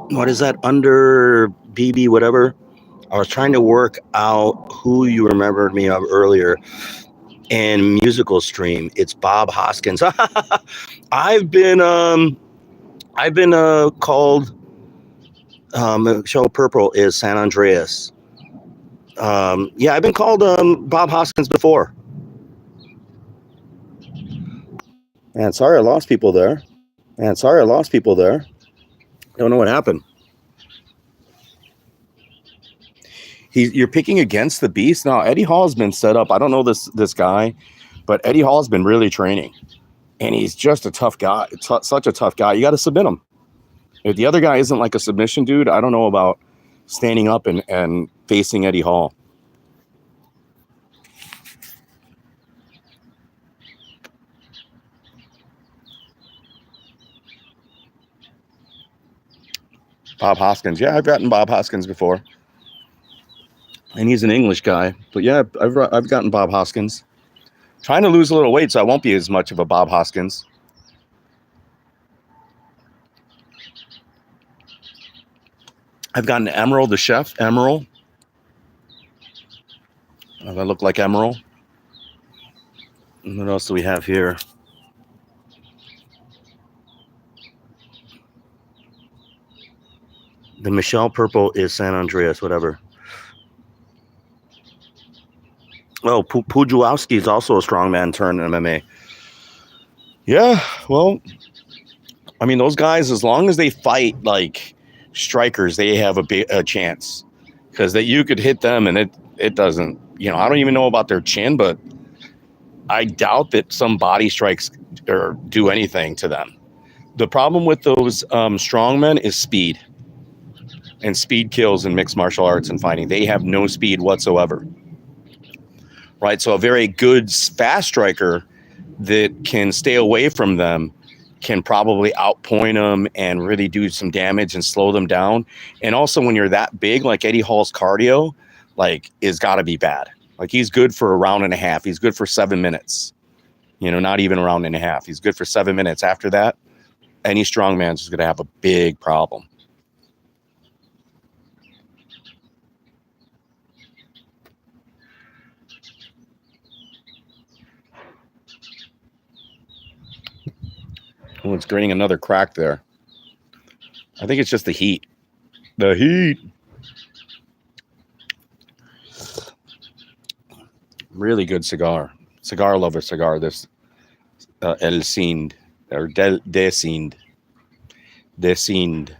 What is that under BB whatever? I was trying to work out who you remembered me of earlier in musical stream. It's Bob Hoskins. I've been called Show Purple is San Andreas. Yeah, I've been called Bob Hoskins before. And sorry I lost people there. Don't know what happened. You're picking against the beast. Now Eddie Hall's been set up. I don't know this guy, but Eddie Hall's been really training, and he's just a tough guy. Such a tough guy. You got to submit him. If the other guy isn't like a submission dude, I don't know about standing up and facing Eddie Hall. Bob Hoskins. Yeah, I've gotten Bob Hoskins before. And he's an English guy. But yeah, I've gotten Bob Hoskins. Trying to lose a little weight so I won't be as much of a Bob Hoskins. I've gotten Emerald, the chef. Emerald. Does that look like Emerald? And what else do we have here? The Michelle Purple is San Andreas, whatever. Oh, Pudziłowski is also a strongman turned MMA. Yeah, well, I mean, those guys, as long as they fight like strikers, they have a chance. Because that you could hit them and it doesn't, I don't even know about their chin, but I doubt that some body strikes or do anything to them. The problem with those strongmen is speed. And speed kills in mixed martial arts and fighting. They have no speed whatsoever. Right? So a very good fast striker that can stay away from them can probably outpoint them and really do some damage and slow them down. And also when you're that big, like Eddie Hall's cardio, like is got to be bad. Like he's good for a round and a half. He's good for 7 minutes. Not even a round and a half. He's good for 7 minutes. After that, any strongman's is going to have a big problem. Oh, it's gaining another crack there. I think it's just the heat. The heat. Really good cigar. Cigar lover cigar. This El Sind or De Sind. De Sind.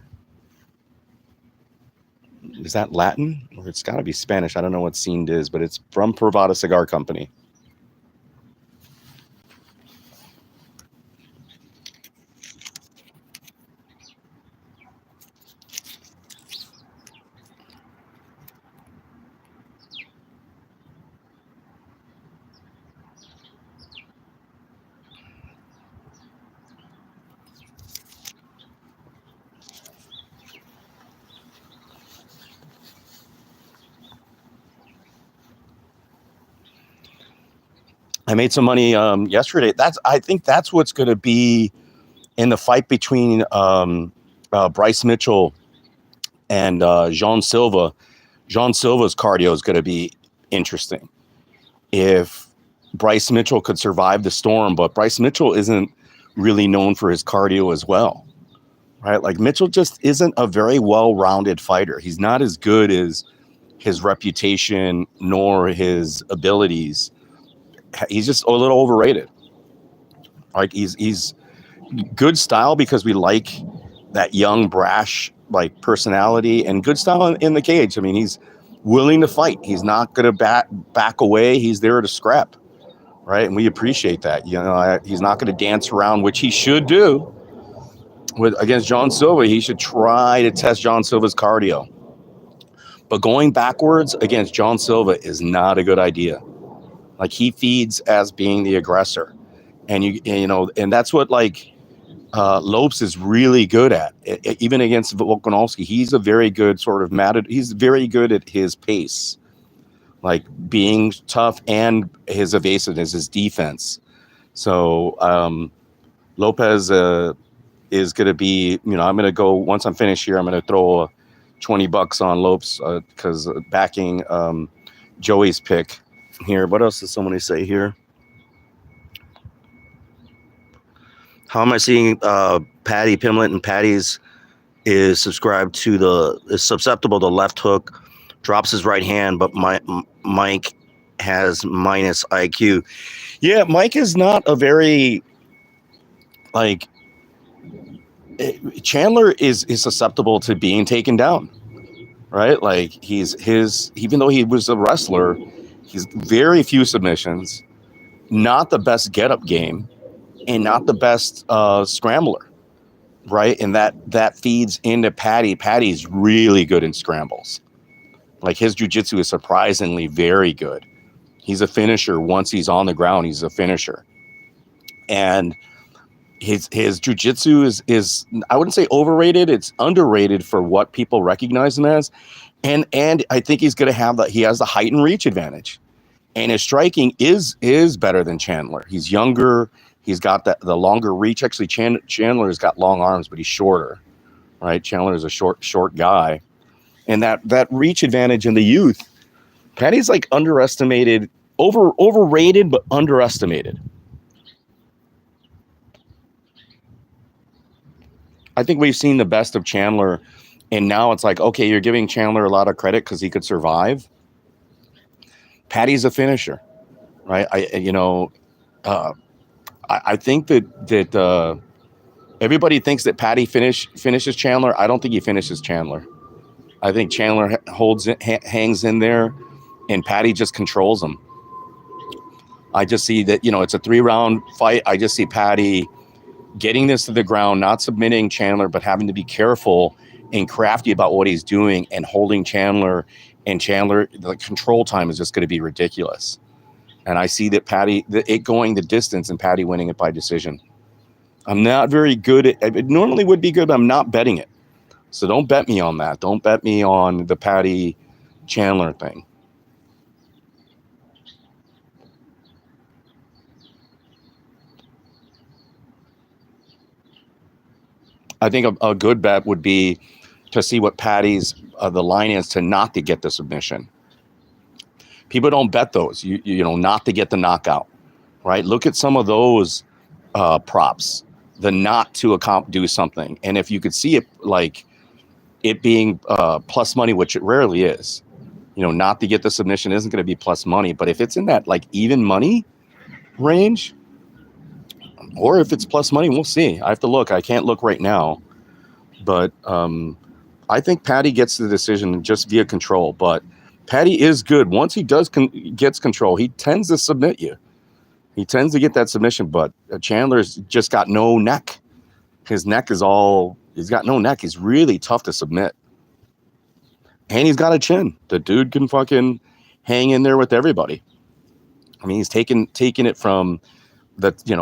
Is that Latin? Or it's got to be Spanish. I don't know what Sind is, but it's from Privada Cigar Company. I made some money yesterday. I think that's what's going to be in the fight between Bryce Mitchell and Jean Silva. Jean Silva's cardio is going to be interesting. If Bryce Mitchell could survive the storm, but Bryce Mitchell isn't really known for his cardio as well, right? Like Mitchell just isn't a very well-rounded fighter. He's not as good as his reputation nor his abilities. He's just a little overrated. Like he's good style because we like that young, brash like personality and good style in the cage. I mean, he's willing to fight. He's not going to back away. He's there to scrap, right? And we appreciate that. He's not going to dance around, which he should do. Against John Silva, he should try to test John Silva's cardio. But going backwards against John Silva is not a good idea. Like he feeds as being the aggressor, and that's what Lopes is really good at. Even against Volkanovski, he's a very good sort of he's very good at his pace, like being tough and his evasiveness, his defense. So Lopez is going to be, I'm going to go, once I'm finished here, I'm going to throw $20 on Lopes because backing Joey's pick here. What else does somebody say here? How am I seeing Patty Pimlet? And Patty's is subscribed to is susceptible to left hook, drops his right hand, but Mike has minus IQ. Yeah, Mike is not a very, like, Chandler is susceptible to being taken down, right? Like, even though he was a wrestler, he's very few submissions, not the best get-up game, and not the best scrambler, right? And that feeds into Patty. Patty's really good in scrambles. Like, his jiu-jitsu is surprisingly very good. He's a finisher. Once he's on the ground, he's a finisher. And his jiu-jitsu is I wouldn't say overrated. It's underrated for what people recognize him as. And I think he's going to have he has the height and reach advantage. And his striking is better than Chandler. He's younger. He's got the longer reach. Actually, Chandler's got long arms, but he's shorter, right? Chandler is a short guy. And that reach advantage in the youth, Patty's like underestimated, overrated, but underestimated. I think we've seen the best of Chandler, and now it's like, okay, you're giving Chandler a lot of credit because he could survive. Patty's a finisher, right? I think that everybody thinks that Patty finishes Chandler. I don't think he finishes Chandler. I think Chandler hangs in there, and Patty just controls him. I just see that, it's a 3-round fight. I just see Patty getting this to the ground, not submitting Chandler, but having to be careful and crafty about what he's doing and holding Chandler. And Chandler, the control time is just going to be ridiculous. And I see that Patty, it going the distance and Patty winning it by decision. I'm not very good at it. Normally would be good, but I'm not betting it. So don't bet me on that. Don't bet me on the Patty Chandler thing. I think a good bet would be to see what Patty's the line is to not to get the submission. People don't bet those, not to get the knockout, right? Look at some of those props, the not to do something. And if you could see it, like it being plus money, which it rarely is, not to get the submission isn't going to be plus money. But if it's in that like even money range, or if it's plus money, we'll see. I have to look. I can't look right now. But I think Patty gets the decision just via control. But Patty is good. Once he gets control, he tends to submit you. He tends to get that submission. But Chandler's just got no neck. His neck he's got no neck. He's really tough to submit. And he's got a chin. The dude can fucking hang in there with everybody. I mean, he's taking it from fucking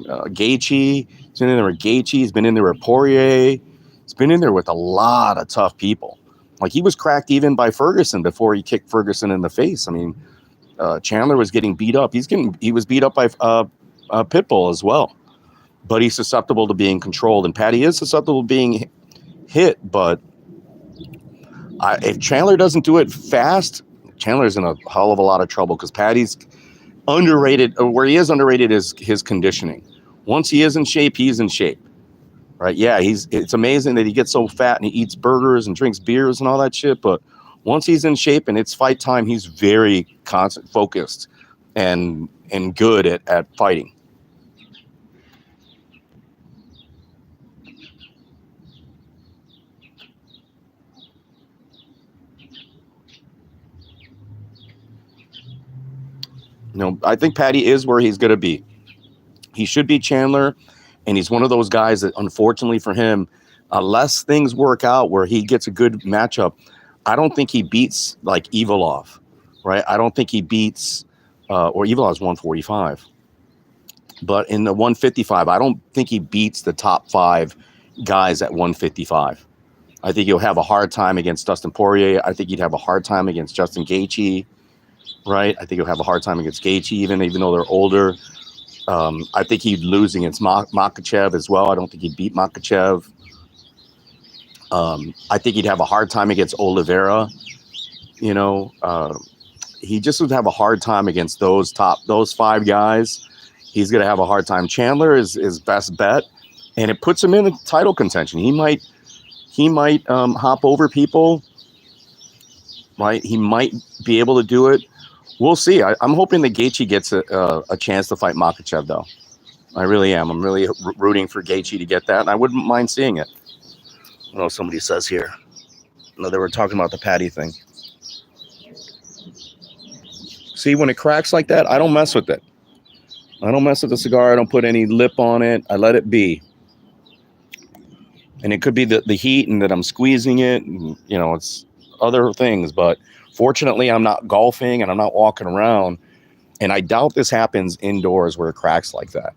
Gaethje. He's been in there with Gaethje. He's been in there with Poirier. He's been in there with a lot of tough people. Like, he was cracked even by Ferguson before he kicked Ferguson in the face. I mean, Chandler was getting beat up. He was beat up by Pitbull as well. But he's susceptible to being controlled. And Patty is susceptible to being hit. But if Chandler doesn't do it fast, Chandler's in a hell of a lot of trouble because Patty's underrated. Where he is underrated is his conditioning. Once he is in shape, he's in shape, right? Yeah, it's amazing that he gets so fat and he eats burgers and drinks beers and all that shit. But once he's in shape and it's fight time, he's very focused and good at fighting. I think Patty is where he's going to be. He should be Chandler, and he's one of those guys that, unfortunately for him, unless things work out where he gets a good matchup, I don't think he beats like Evolov, right? I don't think he beats, or Evolov's 145. But in the 155, I don't think he beats the top 5 guys at 155. I think he'll have a hard time against Dustin Poirier. I think he'd have a hard time against Justin Gaethje. Right, I think he'll have a hard time against Gaethje, even though they're older. I think he'd lose against Makachev as well. I don't think he'd beat Makachev. I think he'd have a hard time against Oliveira. You know, he just would have a hard time against those 5 guys. He's going to have a hard time. Chandler is his best bet, and it puts him in a title contention. He might hop over people, right? He might be able to do it. We'll see. I'm hoping that Gaethje gets a chance to fight Makachev, though. I really am. I'm really rooting for Gaethje to get that, and I wouldn't mind seeing it. I know somebody says here. No, they were talking about the patty thing. See, when it cracks like that, I don't mess with it. I don't mess with the cigar. I don't put any lip on it. I let it be. And it could be the heat and that I'm squeezing it. And, you know, it's other things. But fortunately, I'm not golfing and I'm not walking around. And I doubt this happens indoors where it cracks like that.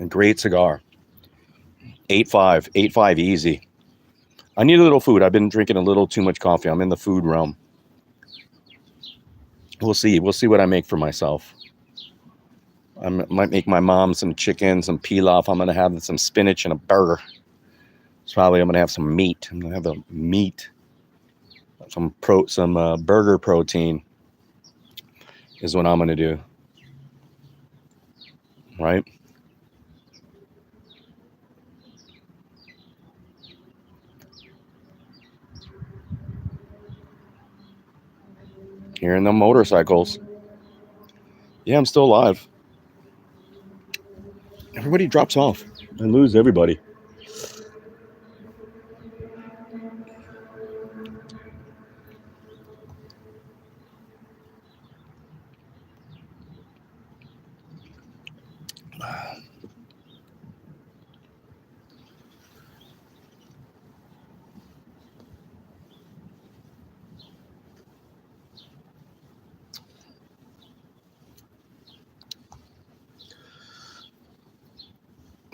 Great cigar. 8.5 easy. I need a little food. I've been drinking a little too much coffee. I'm in the food realm. We'll see. We'll see what I make for myself. I might make my mom some chicken, some pilaf. I'm going to have some spinach and a burger. So probably I'm going to have some meat. I'm going to have the meat. Some burger protein is what I'm going to do. Right? Hearing the motorcycles. Yeah, I'm still alive. Everybody drops off. I lose everybody.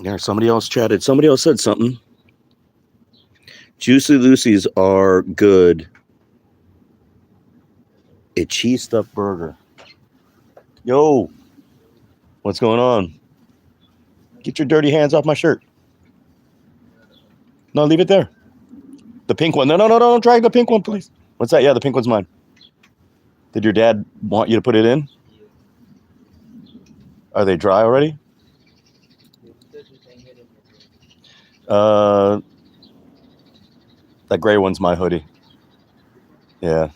Yeah, somebody else chatted. Somebody else said something. Juicy Lucy's are good. A cheese stuffed burger. Yo, what's going on? Get your dirty hands off my shirt. No, leave it there. The pink one. No, don't drag the pink one, please. What's that? Yeah, the pink one's mine. Did your dad want you to put it in? Are they dry already? That gray one's my hoodie. Yeah.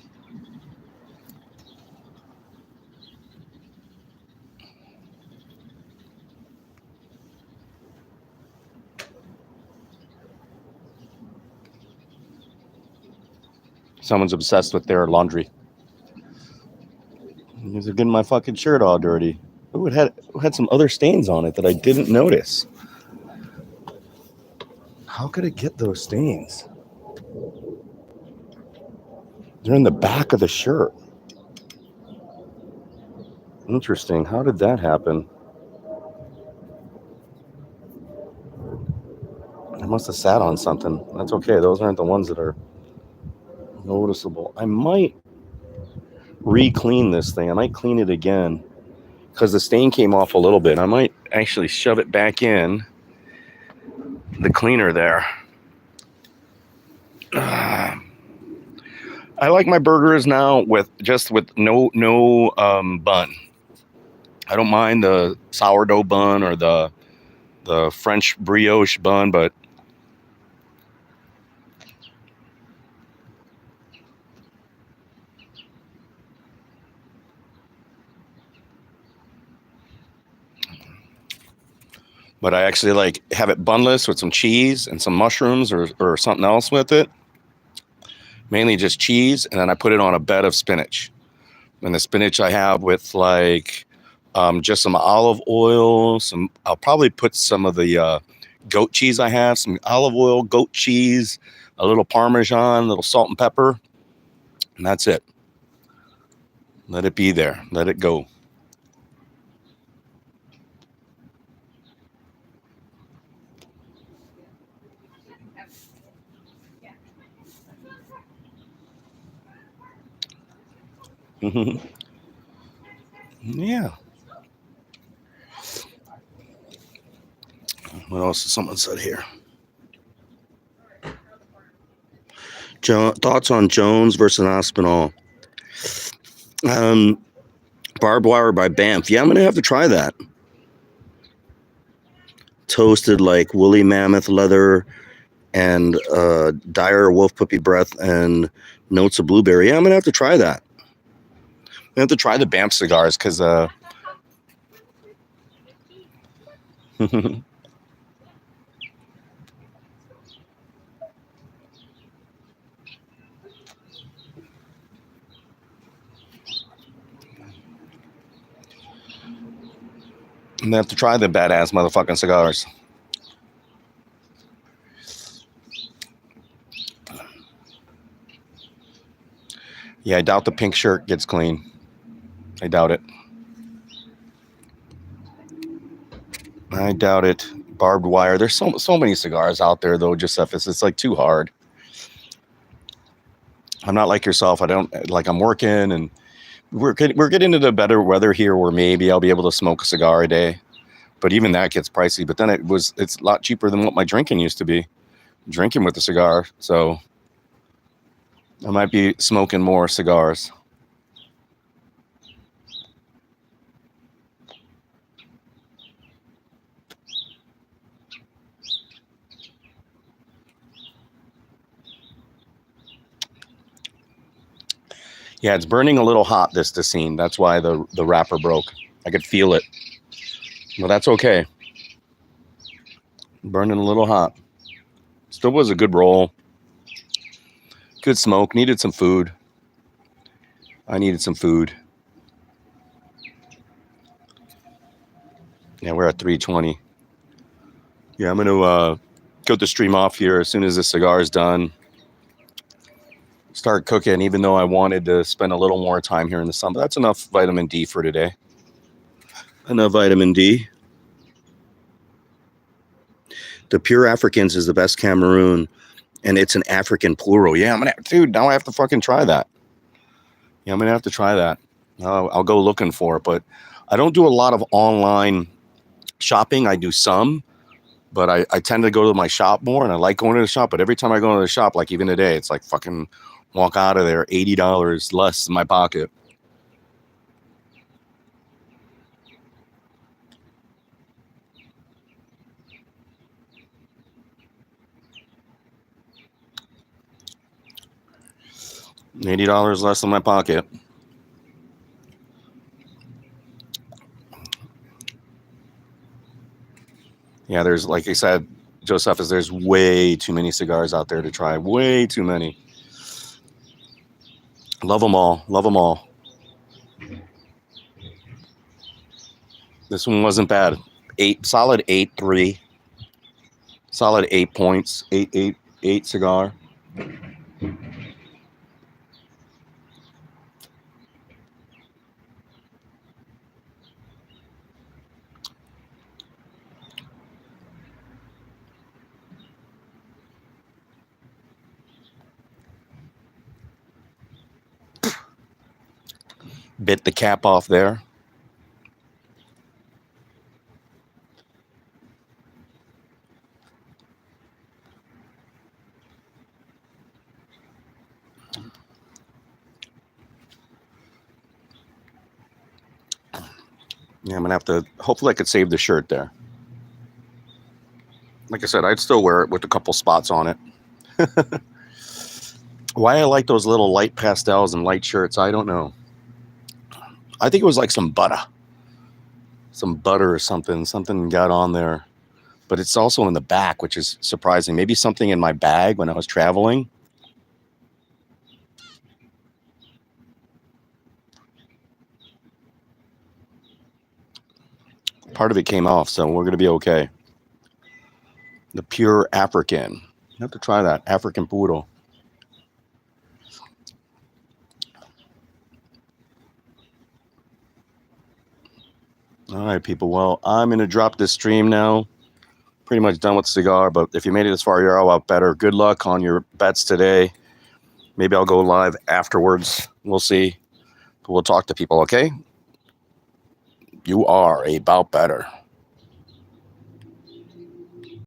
Someone's obsessed with their laundry. These are getting my fucking shirt all dirty. Ooh, it had some other stains on it that I didn't notice. How could it get those stains? They're in the back of the shirt. Interesting. How did that happen? I must have sat on something. That's okay. Those aren't the ones that are noticeable. I might re-clean this thing. I might clean it again because the stain came off a little bit. I might actually shove it back in the cleaner there. I like my burgers now with no bun. I don't mind the sourdough bun or the French brioche bun, but I actually like have it bunless with some cheese and some mushrooms or something else with it. Mainly just cheese, and then I put it on a bed of spinach. And the spinach I have with like just some olive oil. I'll probably put some of the goat cheese I have, some olive oil, goat cheese, a little Parmesan, a little salt and pepper, and that's it. Let it be there. Let it go. Yeah. What else has someone said here? Thoughts on Jones versus Aspinall? Barbed wire by Banff. Yeah, I'm gonna have to try that. Toasted like woolly mammoth leather and dire wolf puppy breath and notes of blueberry. Yeah, I'm gonna have to try that. I have to try the Banff cigars because I'm gonna have to try the badass motherfucking cigars. Yeah, I doubt the pink shirt gets clean. I doubt it. I doubt it. Barbed wire. There's so many cigars out there though, Josephus. It's like too hard. I'm not like yourself. I don't like. I'm working, and we're getting into the better weather here, where maybe I'll be able to smoke a cigar a day. But even that gets pricey. But then it's a lot cheaper than what my drinking used to be. Drinking with a cigar, so I might be smoking more cigars. Yeah, it's burning a little hot, this scene. That's why the wrapper broke. I could feel it. Well, that's okay. Burning a little hot. Still was a good roll. Good smoke. Needed some food. I needed some food. Yeah, we're at 320. Yeah, I'm going to cut the stream off here as soon as the cigar is done. Start cooking, even though I wanted to spend a little more time here in the sun. But that's enough vitamin D for today. Enough vitamin D. The Pure Africans is the best Cameroon, and it's an African plural. Yeah, dude, now I have to fucking try that. Yeah, I'm going to have to try that. I'll go looking for it, but I don't do a lot of online shopping. I do some, but I tend to go to my shop more, and I like going to the shop. But every time I go to the shop, like even today, it's like fucking walk out of there, $80 less in my pocket. $80 less in my pocket. Yeah, there's, like I said, Josephus, there's way too many cigars out there to try. Way too many. Love them all. Love them all. This one wasn't bad. Solid 8.3. Solid 8 points. 8 cigar. Bit the cap off there. Yeah, I'm gonna have to. Hopefully, I could save the shirt there. Like I said, I'd still wear it with a couple spots on it. Why I like those little light pastels and light shirts, I don't know. I think it was like some butter or something. Something got on there, but it's also in the back, which is surprising. Maybe something in my bag when I was traveling. Part of it came off, so we're gonna be okay. The Pure African. You have to try that African poodle. All right, people. Well, I'm going to drop this stream now. Pretty much done with cigar, but if you made it this far, you're all out better. Good luck on your bets today. Maybe I'll go live afterwards. We'll see. We'll talk to people, okay? You are about better.